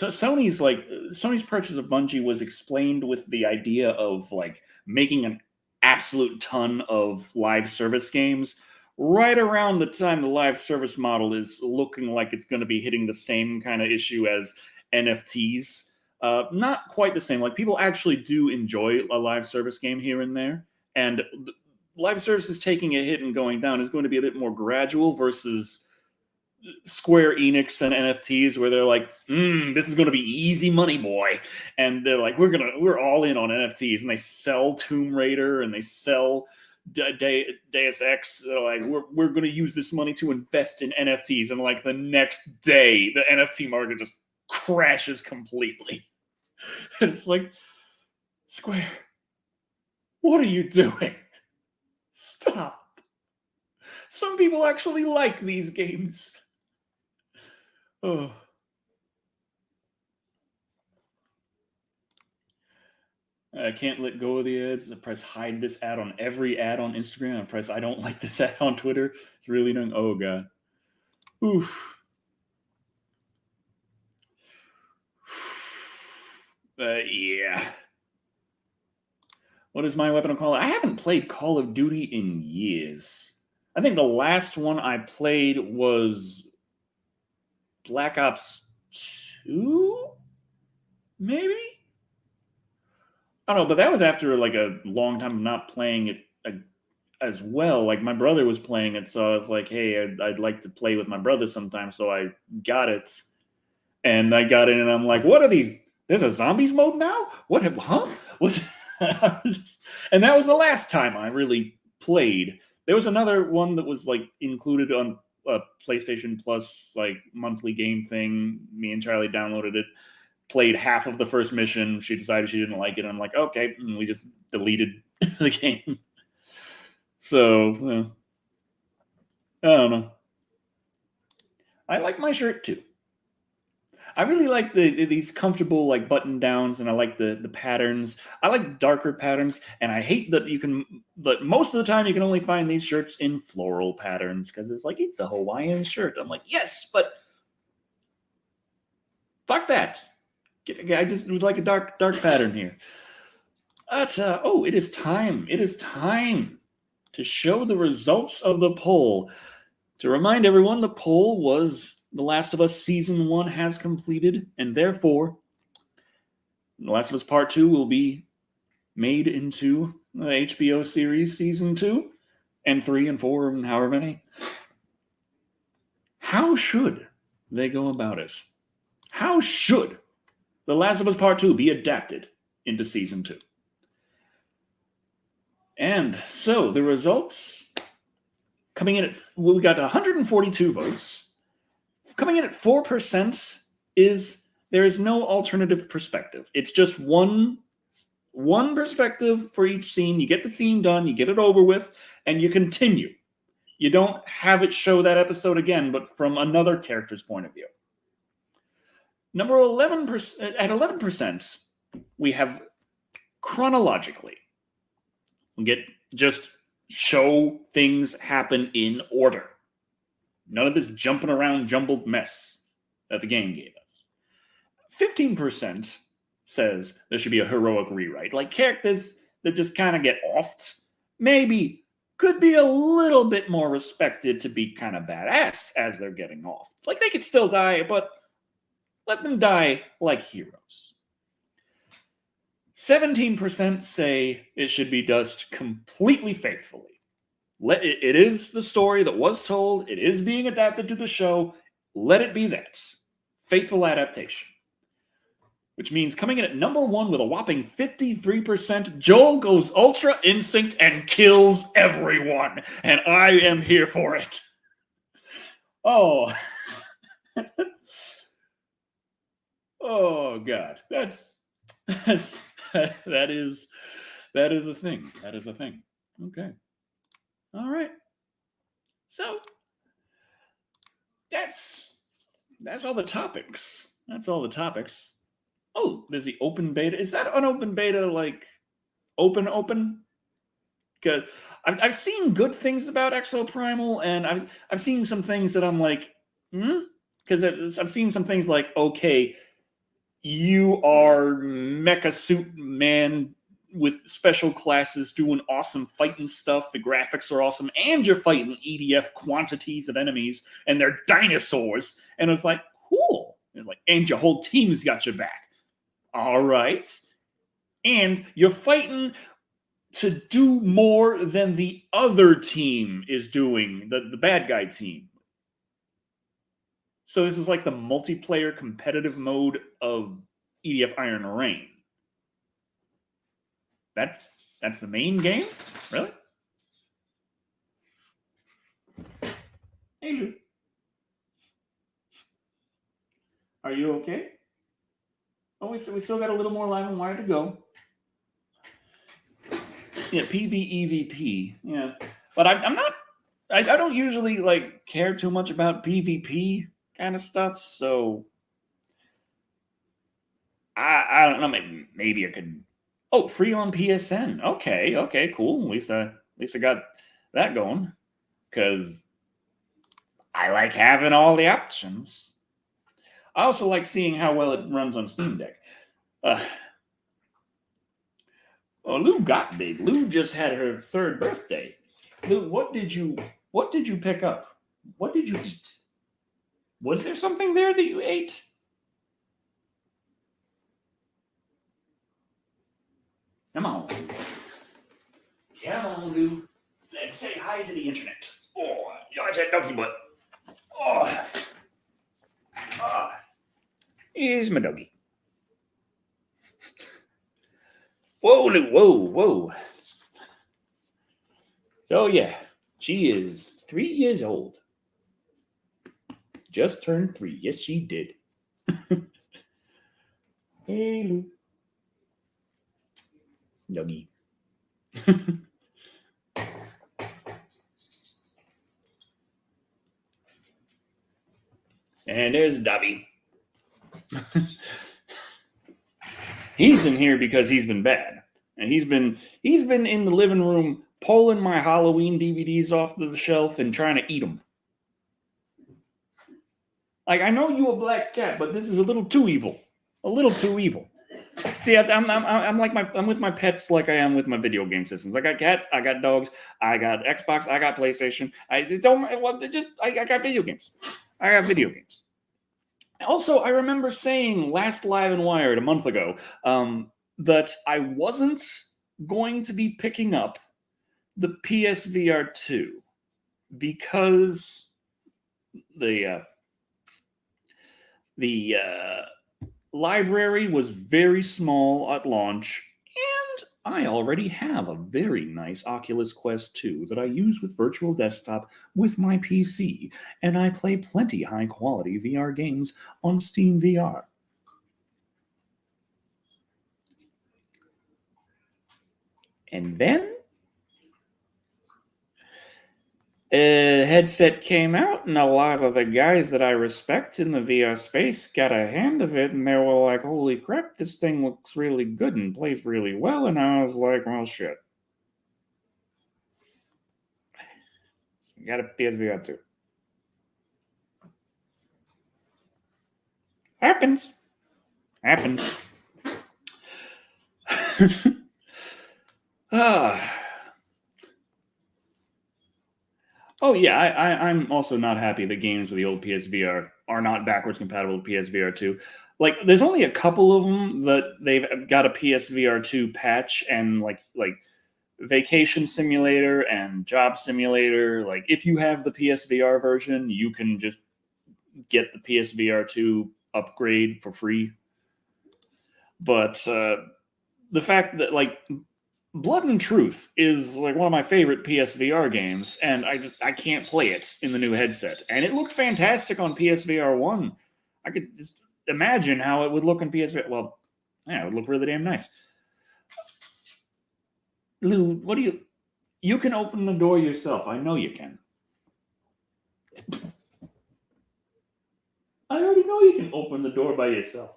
Sony's purchase of Bungie was explained with the idea of like making an absolute ton of live service games right around the time the live service model is looking like it's going to be hitting the same kind of issue as NFTs. Not quite the same. Like people actually do enjoy a live service game here and there, and live services taking a hit and going down is going to be a bit more gradual versus Square Enix and NFTs, where they're like, this is going to be easy money, boy, and they're like, we're all in on NFTs, and they sell Tomb Raider and they sell Deus Ex. They're like, we're going to use this money to invest in NFTs, and like the next day, the NFT market just crashes completely. It's like, Square, what are you doing? Stop. Some people actually like these games. Oh. I can't let go of the ads. I press hide this ad on every ad on Instagram. I press I don't like this ad on Twitter. It's really annoying. Oh, God. Oof. Yeah. What is my weapon of call? I haven't played Call of Duty in years. I think the last one I played was Black Ops 2? Maybe? I don't know, but that was after like a long time of not playing it as well. Like my brother was playing it, so I was like, hey, I'd like to play with my brother sometime. So I got it, and I got in, and I'm like, what are these? There's a zombies mode now? What? Huh? What's? And that was the last time I really played. There was another one that was like included on a PlayStation Plus like monthly game thing. Me and Charlie downloaded it. Played half of the first mission. She decided she didn't like it. I'm like, okay. And we just deleted the game. So, I don't know. I like my shirt too. I really like these comfortable like button downs, and I like the patterns. I like darker patterns, and I hate that most of the time you can only find these shirts in floral patterns because it's like it's a Hawaiian shirt. I'm like, yes, but fuck that. I just would like a dark pattern here. But it is time. It is time to show the results of the poll. To remind everyone, the poll was The Last of Us Season 1 has completed, and therefore, The Last of Us Part 2 will be made into the HBO series Season 2, and 3 and 4, and however many. How should they go about it? How should The Last of Us Part 2 be adapted into Season 2? And so, the results coming in at, we got 142 votes. Coming in at 4% is there is no alternative perspective. It's just one perspective for each scene. You get the theme done, you get it over with, and you continue. You don't have it show that episode again, but from another character's point of view. Number 11%, at 11%, we have chronologically. We get just show things happen in order. None of this jumping around jumbled mess that the game gave us. 15% says there should be a heroic rewrite. Like characters that just kind of get offed, maybe could be a little bit more respected to be kind of badass as they're getting off. Like they could still die, but let them die like heroes. 17% say it should be done completely faithfully. It is the story that was told. It is being adapted to the show. Let it be that. Faithful adaptation. Which means coming in at number 1 with a whopping 53%, Joel goes Ultra Instinct and kills everyone. And I am here for it. Oh. Oh, God. That is a thing. That is a thing. Okay. All right. So that's all the topics. That's all the topics. Oh, there's the open beta. Is that an open beta like open? Because I've seen good things about Exoprimal, and I've seen some things that I'm like, because I've seen some things like, okay, you are Mecha Suit Man with special classes doing awesome fighting stuff. The graphics are awesome, and you're fighting EDF quantities of enemies, and they're dinosaurs. And it's like, cool. It's like, and your whole team's got your back. All right. And you're fighting to do more than the other team is doing, the bad guy team. So this is like the multiplayer competitive mode of EDF Iron Rain. That's the main game? Really? Hey, Lou. Are you okay? Oh, we still got a little more Live and Wire to go. Yeah, PvEVP. Yeah, but I'm not. I don't usually like care too much about PvP kind of stuff. So I don't know. Maybe I could. Oh, free on PSN. Okay, cool. At least I got that going because I like having all the options. I also like seeing how well it runs on Steam Deck. Lou got big. Lou just had her 3rd birthday. Lou, what did you pick up? What did you eat? Was there something there that you ate? Come on, Lou. Come on, Lou. Let's say hi to the internet. Oh, I said doggy butt. Oh. Here's my doggy. Whoa, Lou, whoa. So, yeah, she is 3 years old. Just turned 3. Yes, she did. Hey, Lou. Doggy. And there's Dobby. He's in here because he's been bad, and he's been in the living room pulling my Halloween DVDs off the shelf and trying to eat them. Like, I know you a black cat, but this is a little too evil. A little too evil. See, I'm with my pets like I am with my video game systems. I got cats, I got dogs, I got Xbox, I got PlayStation. I got video games. I got video games. Also, I remember saying last Live and Wired a month ago that I wasn't going to be picking up the PSVR 2 because the library was very small at launch, and I already have a very nice Oculus Quest 2 that I use with Virtual Desktop with my PC, and I play plenty high-quality VR games on Steam VR. And then a headset came out, and a lot of the guys that I respect in the VR space got a hand of it, and they were like, holy crap, this thing looks really good and plays really well. And I was like, well, shit. You got a PSVR 2. Happens. Oh yeah, I'm also not happy that games with the old PSVR are not backwards compatible with PSVR 2. Like, there's only a couple of them that they've got a PSVR 2 patch, and like Vacation Simulator and Job Simulator. Like, if you have the PSVR version, you can just get the PSVR 2 upgrade for free. But the fact that, like, Blood and Truth is like one of my favorite PSVR games, and I can't play it in the new headset. And it looked fantastic on PSVR 1. I could just imagine how it would look in PSVR. Well, yeah, it would look really damn nice. Lou, what do you... You can open the door yourself. I know you can. I already know you can open the door by yourself.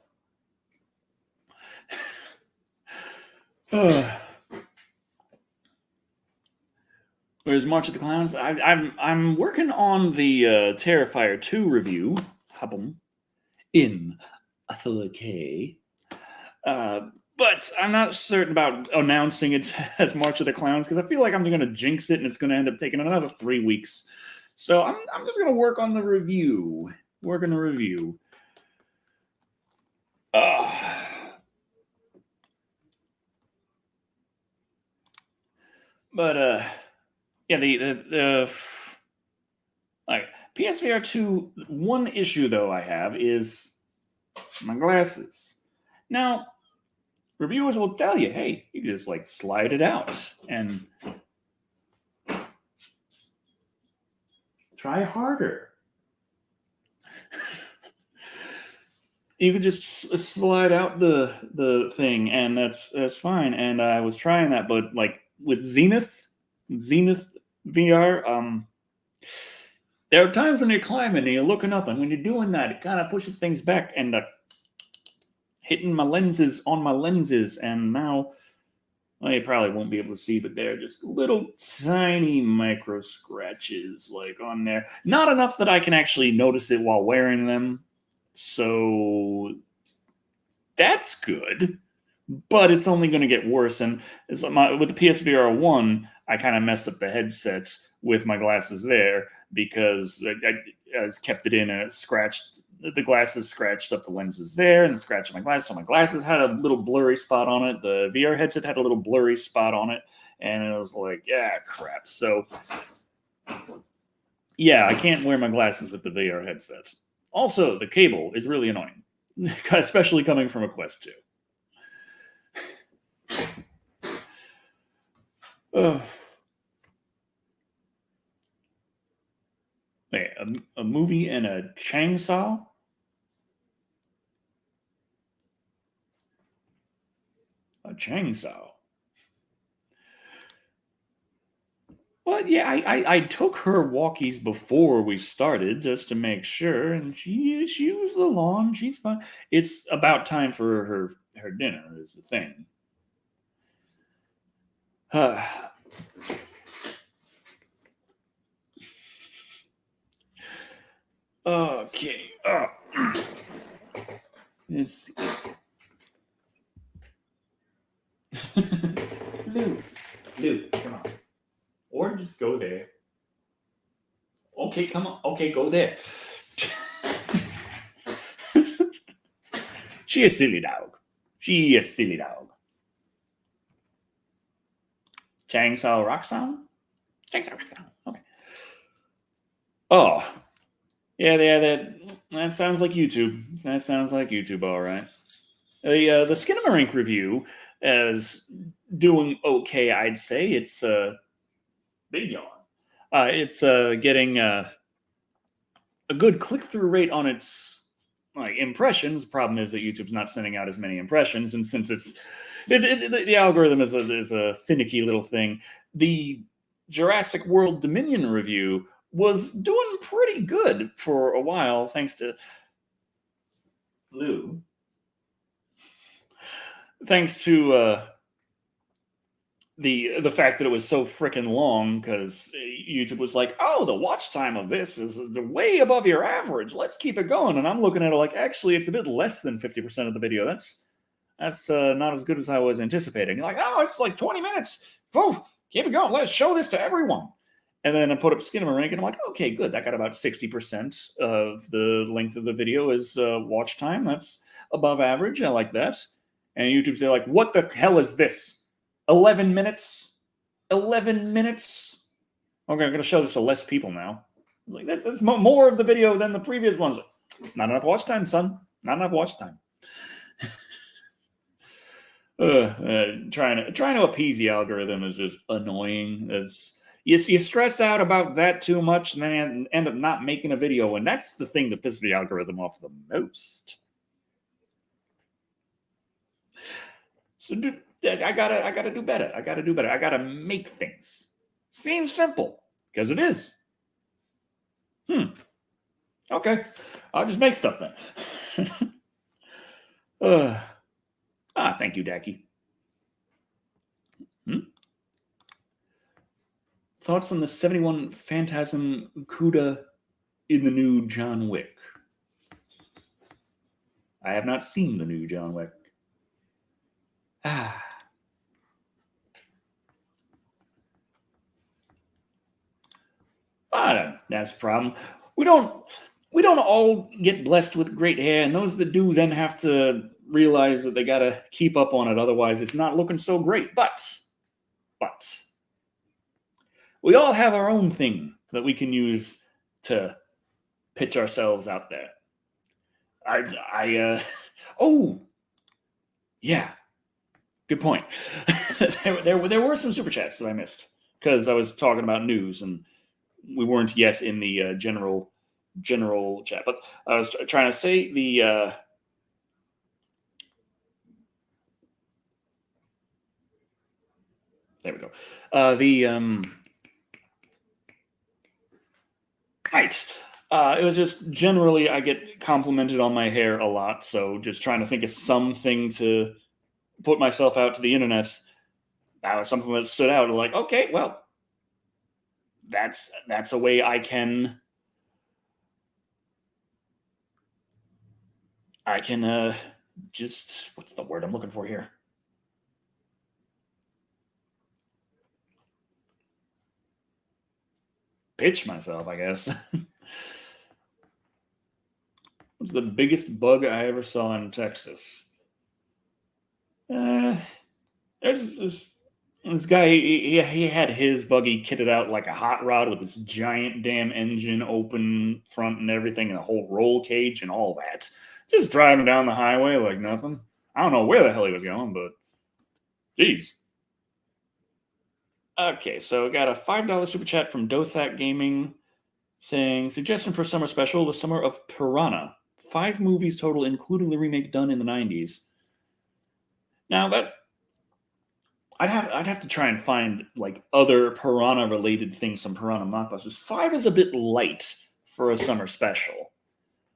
Whereas March of the Clowns, I'm working on the Terrifier 2 review. In 4K. But I'm not certain about announcing it as March of the Clowns, because I feel like I'm going to jinx it, and it's going to end up taking another 3 weeks. So I'm just going to work on the review. But yeah, the like PSVR 2. One issue though I have is my glasses. Now, reviewers will tell you, hey, you just like slide it out and try harder. You could just slide out the thing, and that's fine. And I was trying that, but like with Zenith VR, there are times when you're climbing and you're looking up, and when you're doing that, it kind of pushes things back and hitting my lenses on my lenses, and now, well, you probably won't be able to see, but they're just little tiny micro scratches like on there. Not enough that I can actually notice it while wearing them. So that's good, but it's only going to get worse. And with the PSVR 1, I kind of messed up the headset with my glasses there, because I kept it in, and it scratched. The glasses scratched up the lenses there, and scratched my glasses. So my glasses had a little blurry spot on it. The VR headset had a little blurry spot on it, and it was like, yeah, crap. So yeah, I can't wear my glasses with the VR headset. Also, the cable is really annoying, especially coming from a Quest 2. Wait, a movie and a chainsaw? A chainsaw? Well, yeah, I took her walkies before we started just to make sure, and she was the lawn. She's fine. It's about time for her dinner is the thing. Okay. Let's see. Luke, come on. Or just go there. Okay, come on. Okay, go there. She a silly dog. She a silly dog. Chainsaw Rock Sound? Chainsaw Rock Sound. Okay. Oh. Yeah, that sounds like YouTube. That sounds like YouTube, all right. The Skinamarink review is doing okay, I'd say. It's big yawn. It's getting a good click-through rate on its impressions. The problem is that YouTube's not sending out as many impressions, and since the algorithm is a finicky little thing. The Jurassic World Dominion review was doing pretty good for a while, thanks to Lou. Thanks to the fact that it was so freaking long, because YouTube was like, oh, the watch time of this is way above your average. Let's keep it going. And I'm looking at it like, actually, it's a bit less than 50% of the video. That's not as good as I was anticipating. Like, oh, it's like 20 minutes. Oh, keep it going. Let's show this to everyone. And then I put up Skinamarink, and I'm like, okay, good. That got about 60% of the length of the video is watch time. That's above average. I like that. And YouTube's like, what the hell is this? 11 minutes? 11 minutes? Okay, I'm going to show this to less people now. Like, that's more of the video than the previous ones. Not enough watch time, son. Not enough watch time. Trying to appease the algorithm is just annoying. You stress out about that too much, and then end up not making a video, and that's the thing that pisses the algorithm off the most. So, dude, I gotta do better. I gotta make things. Seems simple, because it is. Okay. I'll just make stuff then. Thank you, Dacky. Thoughts on the 71 Phantasm CUDA in the new John Wick? I have not seen the new John Wick. That's the problem. We don't all get blessed with great hair, and those that do then have to realize that they gotta keep up on it, otherwise it's not looking so great. But we all have our own thing that we can use to pitch ourselves out there. Oh, yeah, good point. there were some super chats that I missed because I was talking about news and we weren't yet in the general chat. But I was trying to say the there we go. Right. It was just generally I get complimented on my hair a lot, so just trying to think of something to put myself out to the internet. That was something that stood out. Like, okay, well, that's a way I can just, what's the word I'm looking for here? Pitch myself, I guess. What's the biggest bug I ever saw in Texas? There's this guy, he had his buggy kitted out like a hot rod with this giant damn engine, open front and everything, and a whole roll cage and all that. Just driving down the highway like nothing. I don't know where the hell he was going, but geez. Okay, so I got a $5 super chat from Dothat Gaming saying, suggestion for summer special, The Summer of Piranha. 5 movies total, including the remake done in the 90s. Now, I'd have to try and find like other Piranha related things, some Piranha mockbusters. 5 is a bit light for a summer special.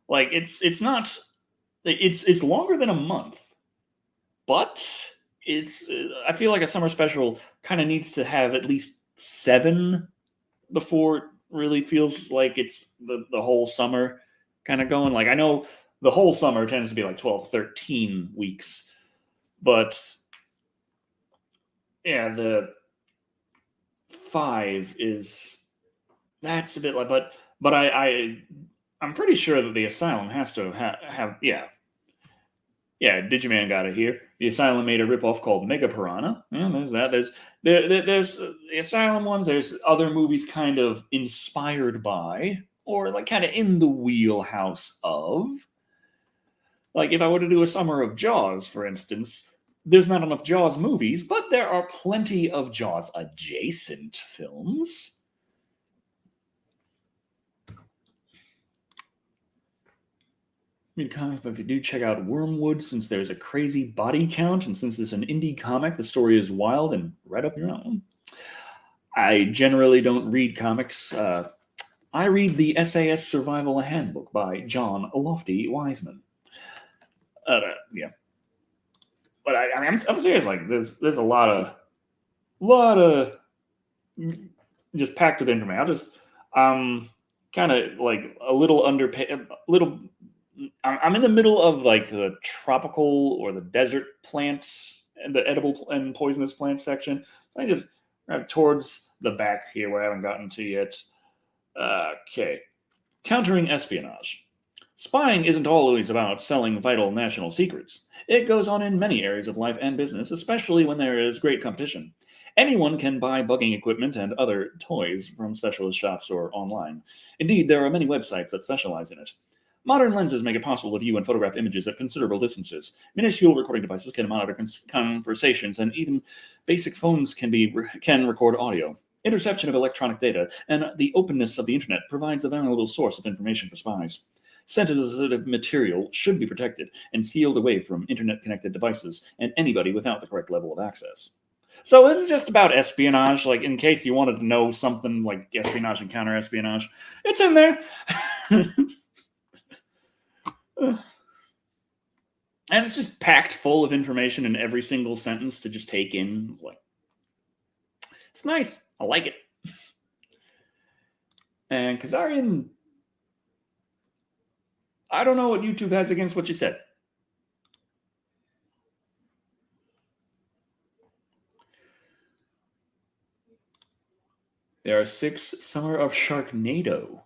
Like it's not it's longer than a month, but it's I feel like a summer special kind of needs to have at least 7 before it really feels like it's the whole summer kind of going. Like I know the whole summer tends to be like 12, 13 weeks, but yeah, the 5 is that's a bit like, but I'm pretty sure that the Asylum has to have yeah. Digiman got it here. The Asylum made a ripoff called Mega Piranha. Yeah, there's that. There's the Asylum ones. There's other movies kind of inspired by or like kind of in the wheelhouse of. Like if I were to do a summer of Jaws, for instance, there's not enough Jaws movies, but there are plenty of Jaws adjacent films. Read comics, but if you do check out Wormwood, since there's a crazy body count, and since it's an indie comic, the story is wild and right up your own. I generally don't read comics. I read the SAS Survival Handbook by John Lofty Wiseman. Yeah, but I'm serious. Like there's a lot of just packed with information. I'll just kind of like a little underpaid, a little. I'm in the middle of like the tropical or the desert plants and the edible and poisonous plant section. I just towards the back here where I haven't gotten to yet. Okay. Countering espionage. Spying isn't always about selling vital national secrets. It goes on in many areas of life and business, especially when there is great competition. Anyone can buy bugging equipment and other toys from specialist shops or online. Indeed, there are many websites that specialize in it. Modern lenses make it possible to view and photograph images at considerable distances. Minuscule recording devices can monitor conversations, and even basic phones can record audio. Interception of electronic data and the openness of the internet provides a valuable source of information for spies. Sensitive material should be protected and sealed away from internet-connected devices and anybody without the correct level of access. So this is just about espionage, like in case you wanted to know something like espionage and counter-espionage. It's in there. And it's just packed full of information in every single sentence to just take in. It's like, it's nice. I like it. And Kazarian, I don't know what YouTube has against what you said. There are 6 Summer of Sharknado.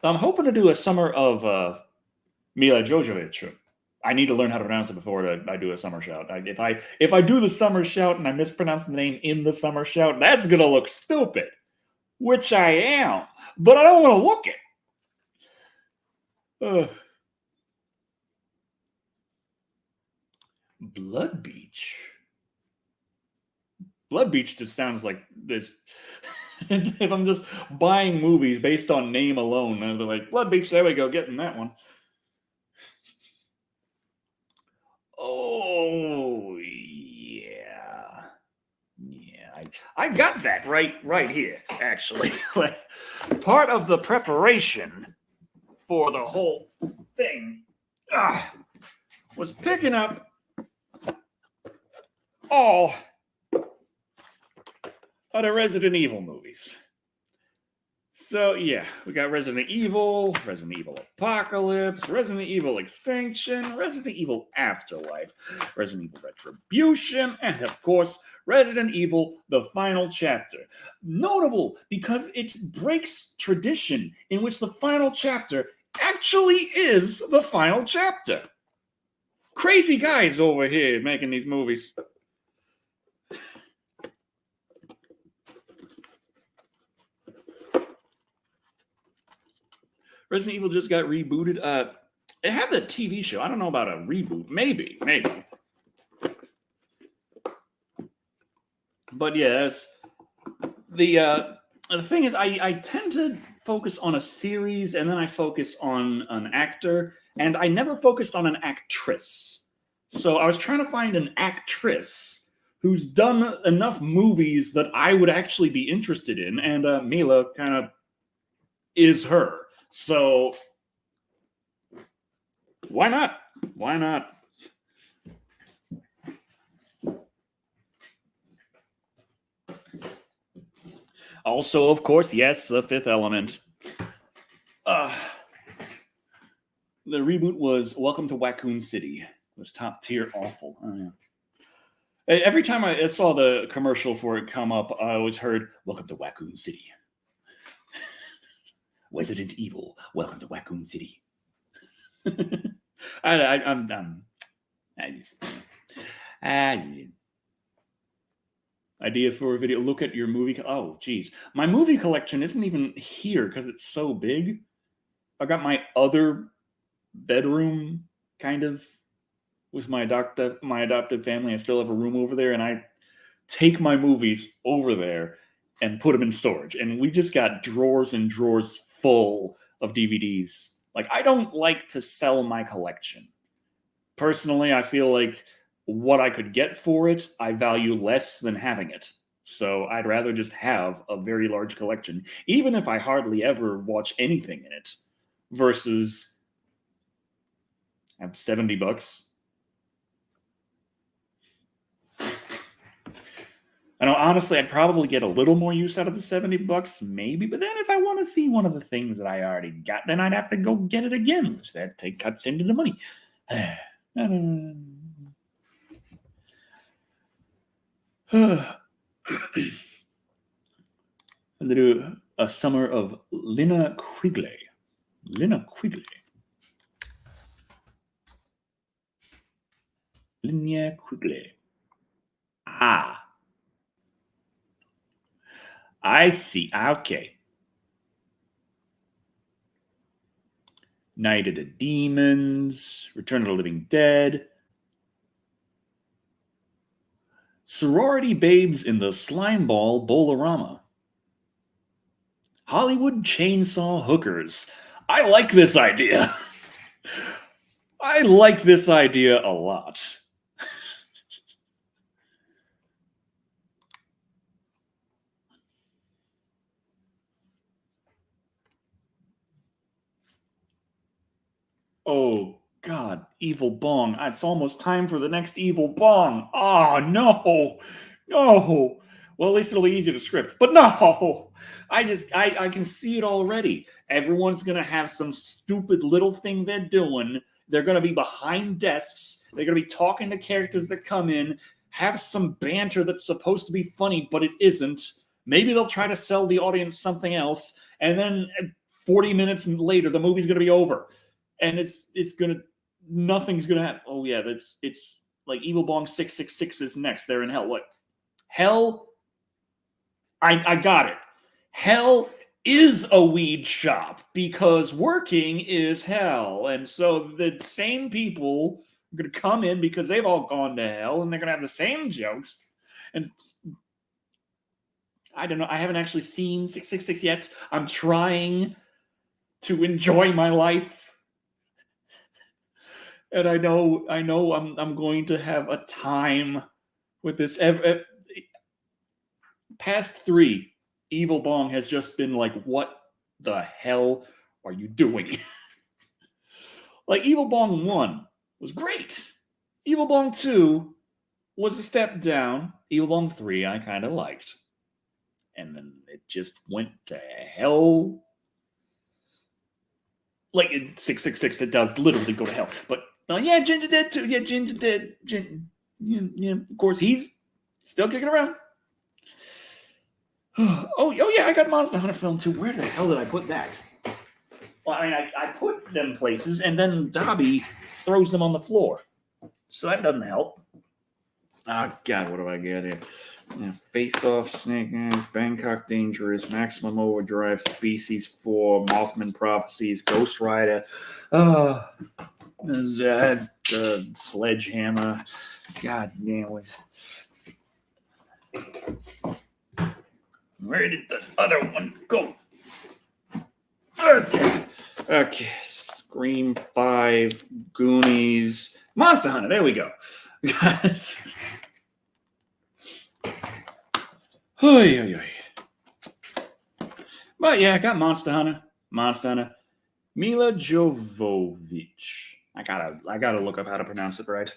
I'm hoping to do a summer of Mila Jovovich. I need to learn how to pronounce it before I do a summer shout. If I do the summer shout and I mispronounce the name in the summer shout, that's gonna look stupid, which I am. But I don't want to look it. Blood Beach. Blood Beach just sounds like this. If I'm just buying movies based on name alone, I'd be like, Blood Beach, there we go, getting that one. Oh, yeah. Yeah, I got that right here, actually. Part of the preparation for the whole thing was picking up all of the Resident Evil movies. So, yeah, we got Resident Evil Apocalypse, Resident Evil Extinction, Resident Evil Afterlife, Resident Evil Retribution, and, of course, Resident Evil The Final Chapter. Notable because it breaks tradition in which the final chapter actually is the final chapter. Crazy guys over here making these movies. Resident Evil just got rebooted. It had the TV show. I don't know about a reboot. Maybe. But yes, the The thing is, I tend to focus on a series and then I focus on an actor, and I never focused on an actress. So I was trying to find an actress who's done enough movies that I would actually be interested in, and Mila kind of is her. So why not? Why not? Also, of course, yes, The Fifth Element. The reboot was Welcome to Raccoon City. It was top tier awful. Oh, yeah. Every time I saw the commercial for it come up, I always heard, Welcome to Raccoon City. Resident Evil, Welcome to Raccoon City. Idea for a video. Look at your movie. Oh, geez. My movie collection isn't even here because it's so big. I got my other bedroom, kind of, with my adoptive family. I still have a room over there, and I take my movies over there and put them in storage. And we just got drawers and drawers full of DVDs. Like, I don't like to sell my collection. Personally, I feel like what I could get for it, I value less than having it. So I'd rather just have a very large collection, even if I hardly ever watch anything in it, versus have $70. I know, honestly, I'd probably get a little more use out of the $70, maybe. But then if I want to see one of the things that I already got, then I'd have to go get it again, which that cuts into the money. A summer of Lina Quigley. Lina Quigley. Lina Quigley. Ah. I see. Okay. Night of the Demons. Return of the Living Dead. Sorority Babes in the Slimeball Bolorama. Hollywood Chainsaw Hookers. I like this idea. I like this idea a lot. Oh, God, Evil Bong. It's almost time for the next Evil Bong. Oh, no. No. Well, at least it'll be easier to script. But no. I can see it already. Everyone's going to have some stupid little thing they're doing. They're going to be behind desks. They're going to be talking to characters that come in, have some banter that's supposed to be funny, but it isn't. Maybe they'll try to sell the audience something else. And then 40 minutes later, the movie's going to be over. And nothing's gonna happen. Oh yeah, it's like Evil Bong 666 is next. They're in hell. What? Hell? I got it. Hell is a weed shop because working is hell. And so the same people are gonna come in because they've all gone to hell and they're gonna have the same jokes. And I don't know. I haven't actually seen 666 yet. I'm trying to enjoy my life. And I know I'm going to have a time with this. Past 3, Evil Bong has just been like, what the hell are you doing? Like, Evil Bong 1 was great. Evil Bong 2 was a step down. Evil Bong 3 I kind of liked. And then it just went to hell. Like, in 666, it does literally go to hell. But yeah, Ginger Dead too. Yeah, Ginger Dead. Yeah, of course, he's still kicking around. Oh yeah, I got Monster Hunter film too. Where the hell did I put that? Well, I mean, I put them places, and then Dobby throws them on the floor. So that doesn't help. Oh, God, what do I get here? Yeah, Face Off, Snake Eyes, Bangkok Dangerous, Maximum Overdrive, Species 4, Mothman Prophecies, Ghost Rider, Sledgehammer. God damn it. Where did the other one go? Okay. Scream 5, Goonies, Monster Hunter. There we go. Guys. But yeah, I got Monster Hunter. Mila Jovovich. I gotta look up how to pronounce it right.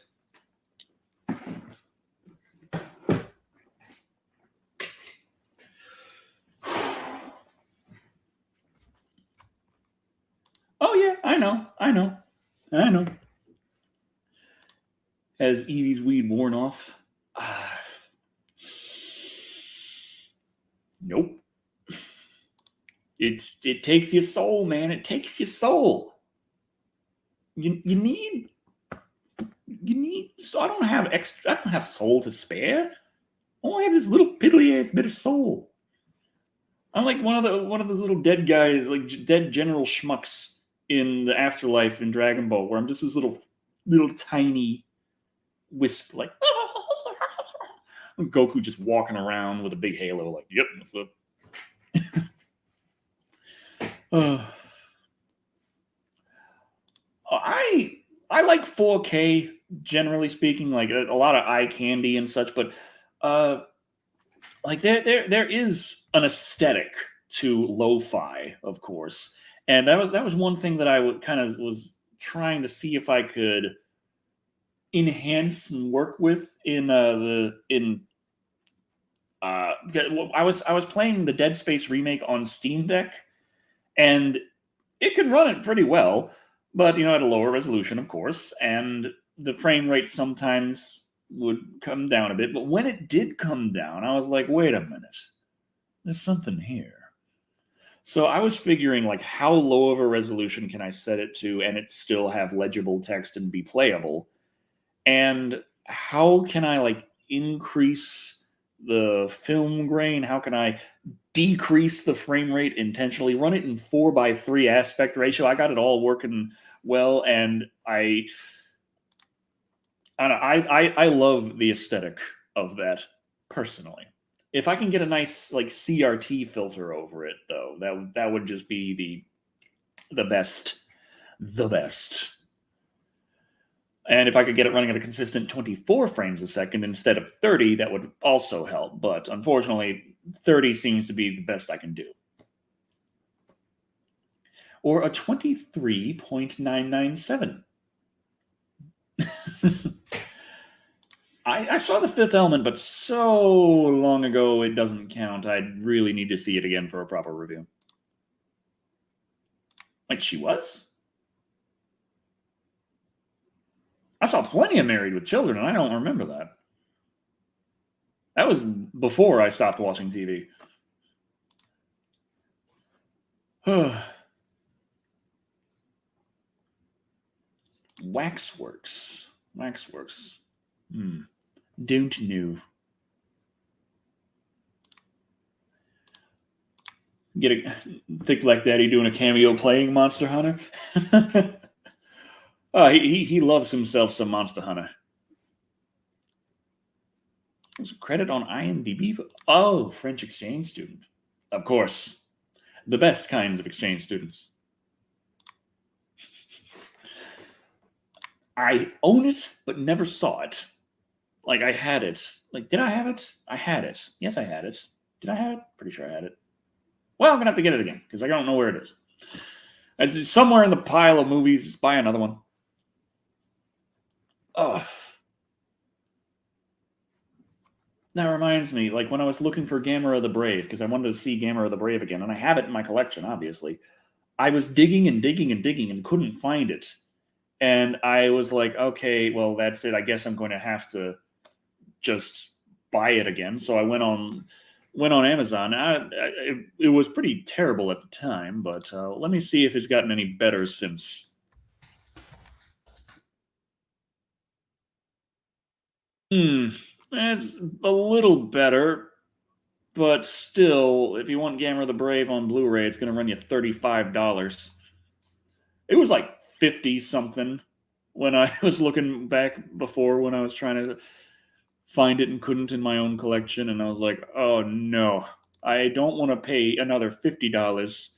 Oh yeah, I know. Has Evie's weed worn off? Nope. It takes your soul, man. It takes your soul. You need. So I don't have soul to spare. I only have this little piddly ass bit of soul. I'm like one of those little dead guys, like dead General Schmucks in the afterlife in Dragon Ball, where I'm just this little tiny wisp, like Goku just walking around with a big halo, like, yep, what's up? I like 4K, generally speaking, like a lot of eye candy and such, but like there is an aesthetic to lo-fi, of course, and that was one thing that I was trying to see if I could enhance and work with I was playing the Dead Space remake on Steam Deck, and it could run it pretty well, but at a lower resolution, of course, and the frame rate sometimes would come down a bit. But when it did come down, I was like, wait a minute, there's something here. So I was figuring, like, how low of a resolution can I set it to and it still have legible text and be playable? And how can I, like, increase the film grain? How can I decrease the frame rate intentionally? Run it in 4:3 aspect ratio. I got it all working well, and I love the aesthetic of that personally. If I can get a nice like CRT filter over it, though, that would just be the best. And if I could get it running at a consistent 24 frames a second instead of 30, that would also help. But unfortunately, 30 seems to be the best I can do. Or a 23.997. I saw The Fifth Element, but so long ago it doesn't count. I really need to see it again for a proper review. Like, she was? I saw plenty of Married with Children, and I don't remember that. That was before I stopped watching TV. Waxworks. Don't know. Get a Thick Black Daddy doing a cameo playing Monster Hunter. Oh, he loves himself some Monster Hunter. There's a credit on IMDb for French exchange student. Of course. The best kinds of exchange students. I own it, but never saw it. Like, I had it. Like, did I have it? I had it. Yes, I had it. Did I have it? Pretty sure I had it. Well, I'm going to have to get it again, because I don't know where it is. It's somewhere in the pile of movies. Just buy another one. Oh. That reminds me, like, when I was looking for Gamera the Brave, because I wanted to see Gamera the Brave again, and I have it in my collection, obviously. I was digging and couldn't find it. And I was like, okay, well, that's it. I guess I'm going to have to just buy it again. So I went on Amazon. It was pretty terrible at the time, but let me see if it's gotten any better since. It's a little better, but still, if you want Gamera the Brave on Blu-ray, it's going to run you $35. It was like 50 something when I was looking back before, when I was trying to find it and couldn't in my own collection, and I was like, oh no. I don't want to pay another $50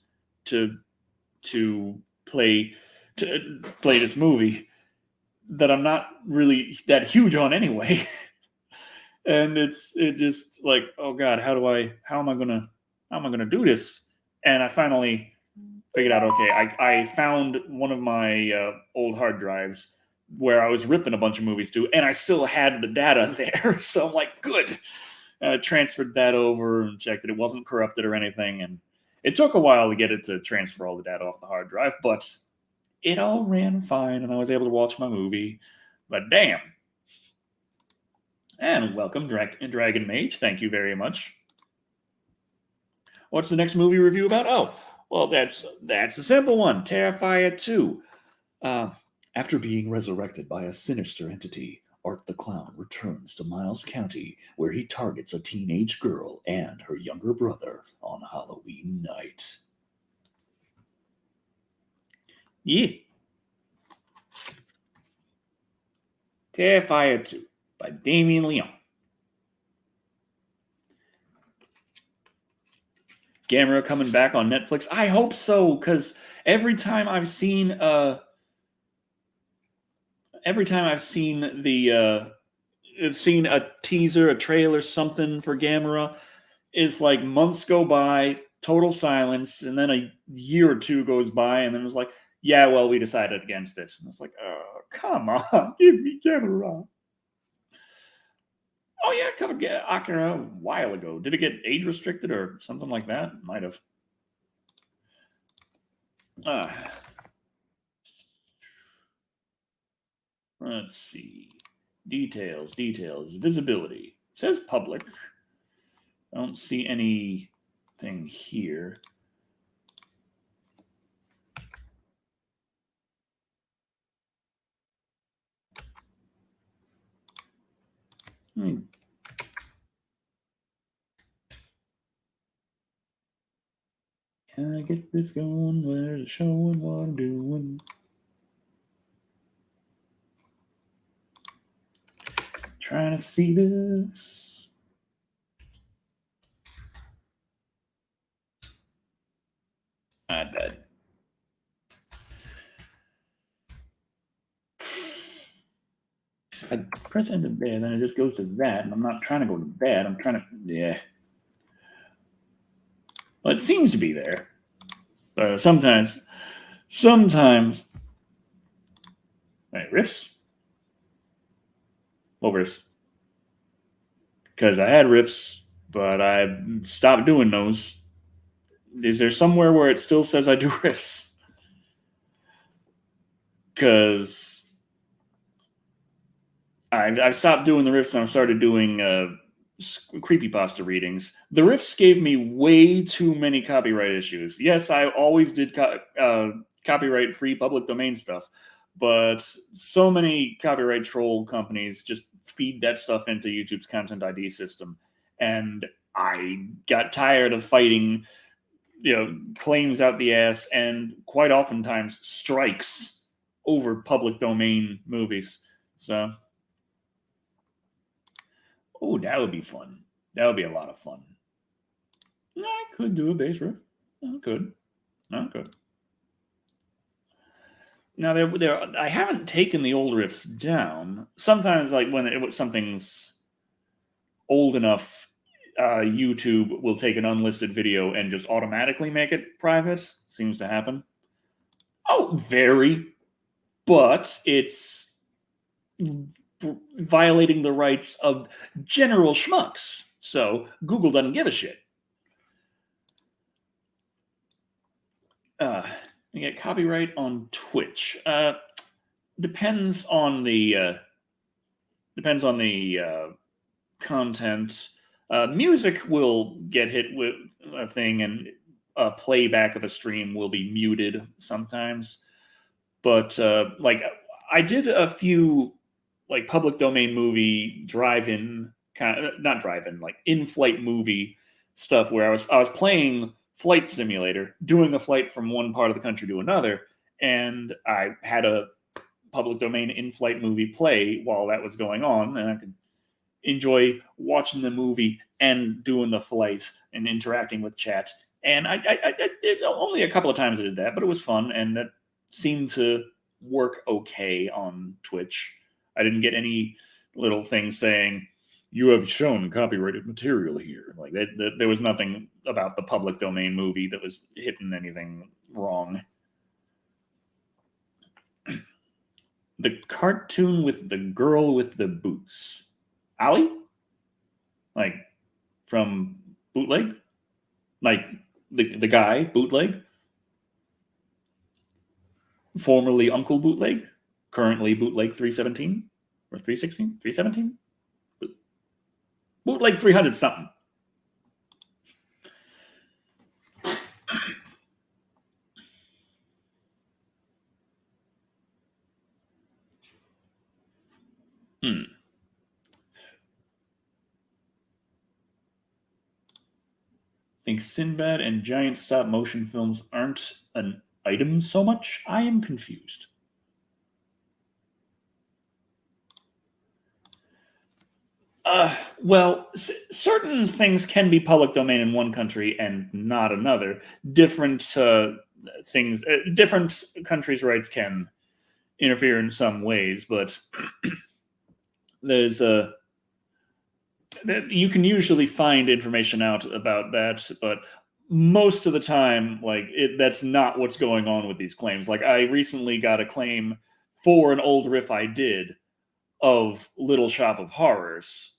to play this movie that I'm not really that huge on anyway. And it just like, oh God, how am I gonna do this? And I finally figured out, okay, I found one of my old hard drives where I was ripping a bunch of movies to, and I still had the data there. So I'm like, good. Transferred that over and checked that it wasn't corrupted or anything. And it took a while to get it to transfer all the data off the hard drive, but it all ran fine, and I was able to watch my movie. But damn. And welcome, Dragon Mage. Thank you very much. What's the next movie review about? Oh, well, that's a simple one. Terrifier 2. After being resurrected by a sinister entity, Art the Clown returns to Miles County, where he targets a teenage girl and her younger brother on Halloween night. Yeah. Terrifier 2 by Damien Leone. Gamera coming back on Netflix? I hope so, because every time I've seen a teaser, a trailer, something for Gamera, it's like months go by, total silence, and then a year or two goes by, and then it's like, yeah, well, we decided against it. And it's like, oh, come on, give me Gamera. Oh yeah, I covered Akira a while ago. Did it get age restricted or something like that? Might have. Let's see. Details. Visibility. It says public. I don't see anything here. Can I get this going? Where's it showing what I'm doing? Trying to see this. I died. If I press enter there, then it just goes to that, and I'm not trying to go to that. I'm trying to, yeah. Well, it seems to be there. Sometimes. Wait, riffs? What riffs? Because I had riffs, but I stopped doing those. Is there somewhere where it still says I do riffs? Because I've stopped doing the riffs and I started doing creepypasta readings. The riffs gave me way too many copyright issues. Yes, I always did copyright-free public domain stuff, but so many copyright troll companies just feed that stuff into YouTube's content ID system, and I got tired of fighting, claims out the ass and quite oftentimes strikes over public domain movies. So. Oh, that would be fun. That would be a lot of fun. I could do a bass riff. I could. Now, I haven't taken the old riffs down. Sometimes, like when something's old enough, YouTube will take an unlisted video and just automatically make it private. Seems to happen. Oh, very. But it's violating the rights of general schmucks. So Google doesn't give a shit. You get copyright on Twitch. Depends on the content. Music will get hit with a thing, and a playback of a stream will be muted sometimes. But like I did a few like public domain movie like in-flight movie stuff where I was playing Flight Simulator, doing a flight from one part of the country to another, and I had a public domain in-flight movie play while that was going on, and I could enjoy watching the movie and doing the flight and interacting with chat. And it, only a couple of times I did that, but it was fun, and that seemed to work okay on Twitch. I didn't get any little things saying, "You have shown copyrighted material here." Like there was nothing about the public domain movie that was hitting anything wrong. The cartoon with the girl with the boots. Ali? Like from Bootleg? Like the guy, Bootleg? Formerly Uncle Bootleg? Currently Bootleg 317? Or 316? 317? Bootleg 300 something. Think Sinbad and giant stop motion films aren't an item so much? I am confused. Well, certain things can be public domain in one country and not another. Different things, different countries' rights can interfere in some ways, but there's you can usually find information out about that, but most of the time, like that's not what's going on with these claims. Like I recently got a claim for an old riff I did of Little Shop of Horrors.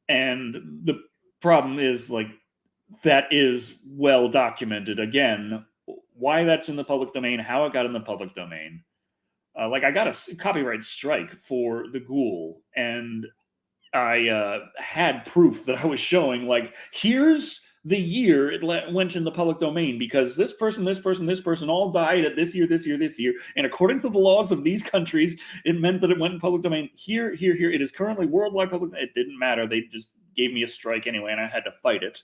And the problem is, like, that is well documented. Again, why that's in the public domain, how it got in the public domain. Like, I got a copyright strike for The Ghoul, and I had proof that I was showing, like, here's the year it went in the public domain because this person all died at this year, and according to the laws of these countries, it meant that it went in public domain. Here. It is currently worldwide public. It didn't matter. They just gave me a strike anyway, and I had to fight it.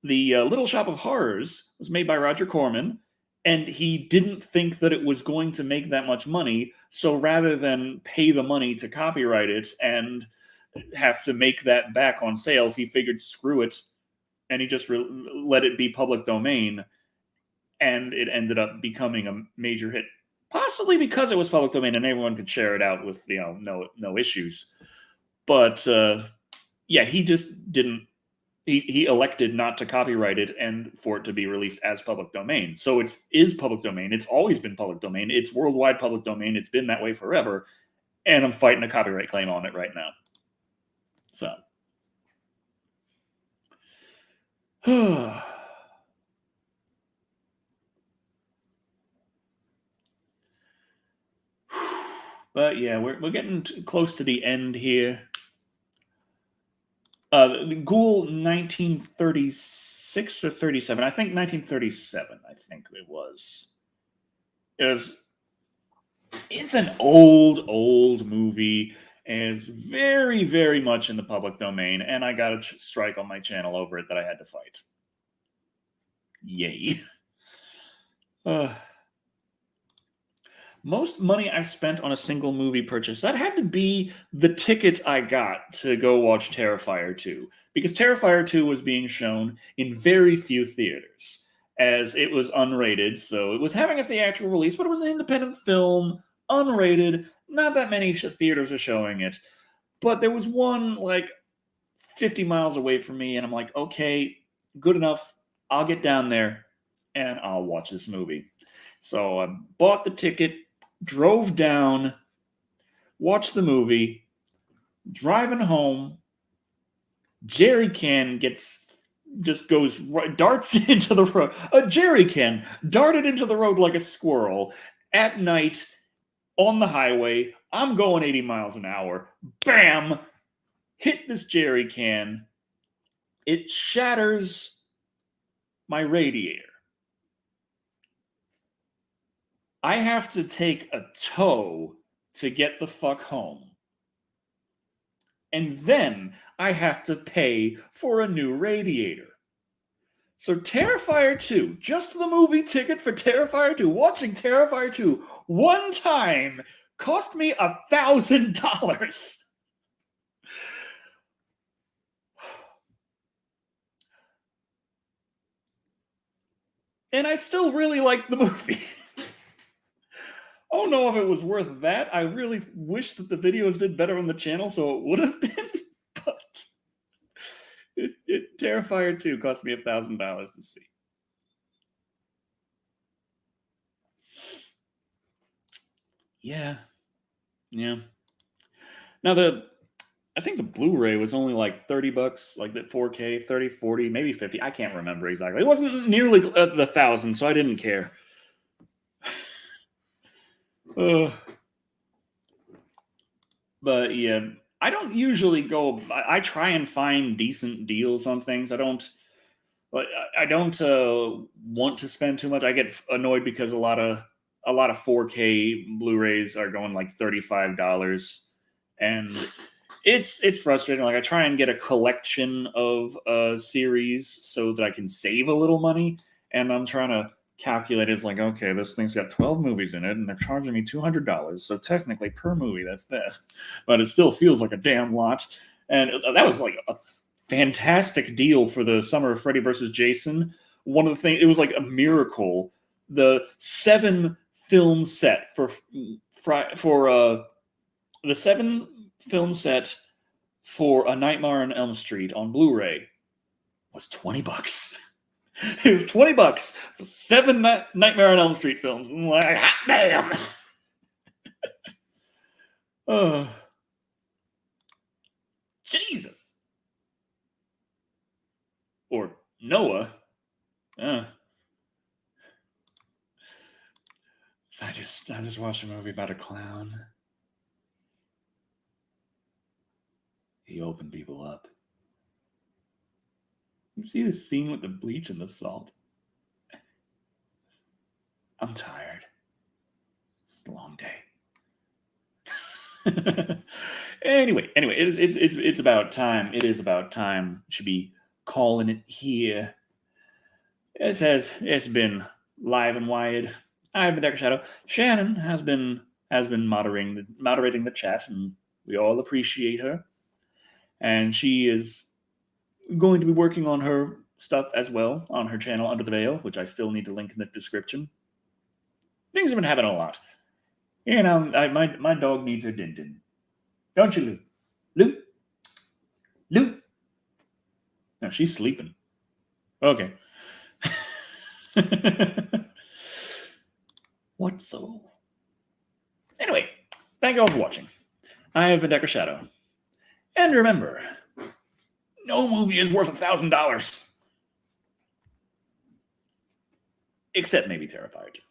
The Little Shop of Horrors was made by Roger Corman, and he didn't think that it was going to make that much money, so rather than pay the money to copyright it and have to make that back on sales, he figured screw it, and he just let it be public domain, and it ended up becoming a major hit, possibly because it was public domain and everyone could share it out with no issues. But yeah, he just didn't. He elected not to copyright it and for it to be released as public domain. So it is public domain. It's always been public domain. It's worldwide public domain. It's been that way forever, and I'm fighting a copyright claim on it right now. So, but yeah, we're getting close to the end here. The Ghoul 1936 or 37. I think 1937. I think it was. It's an old movie. And it's very, very much in the public domain, and I got a strike on my channel over it that I had to fight. Yay. Most money I've spent on a single movie purchase, that had to be the ticket I got to go watch Terrifier 2. Because Terrifier 2 was being shown in very few theaters, as it was unrated, so it was having a theatrical release, but it was an independent film, unrated. Not that many theaters are showing it, but there was one like 50 miles away from me, and I'm like, okay, good enough. I'll get down there and I'll watch this movie. So I bought the ticket, drove down, watched the movie, driving home. Jerry can darts into the road. A jerry can darted into the road like a squirrel at night. On the highway, I'm going 80 miles an hour. Bam! Hit this jerry can. It shatters my radiator. I have to take a tow to get the fuck home. And then I have to pay for a new radiator. So Terrifier 2, just the movie ticket for Terrifier 2, watching Terrifier 2 one time cost me $1,000. And I still really like the movie. I don't know if it was worth that. I really wish that the videos did better on the channel, so it would have been. But Terrifier 2 cost me $1,000 to see. Yeah. Now I think the Blu-ray was only like $30, like that 4K, 30, 40, maybe 50. I can't remember exactly. It wasn't nearly the 1,000, so I didn't care. But yeah, I don't usually go. I try and find decent deals on things. I don't want to spend too much. I get annoyed because a lot of 4K Blu-rays are going like $35, and it's frustrating. Like I try and get a collection of series so that I can save a little money, and I'm trying to calculate. It's like, okay, this thing's got 12 movies in it, and they're charging me $200. So technically, per movie, that's this, but it still feels like a damn lot. And that was like a fantastic deal for the summer of Freddy versus Jason. One of the things, it was like a miracle. The 7-film set for the 7-film set for A Nightmare on Elm Street on Blu-ray was $20. It was $20 for 7 Nightmare on Elm Street films. I'm like, hot damn! Oh, Jesus! Or Noah. I just watched a movie about a clown. He opened people up. You see the scene with the bleach and the salt? I'm tired. It's a long day. Anyway, it's about time. It is about time. Should be calling it here. It says it's been live and wired. I've been Decker Shadow. Shannon has been moderating the chat, and we all appreciate her. And she is going to be working on her stuff as well on her channel Under the Veil, which I still need to link in the description. Things have been happening a lot. You know, my dog needs her din-din. Don't you, Lou? Lou? No, she's sleeping. Okay. What so? Anyway, thank you all for watching. I have been Decker Shadow. And remember, no movie is worth $1,000. Except maybe Terrifier 2.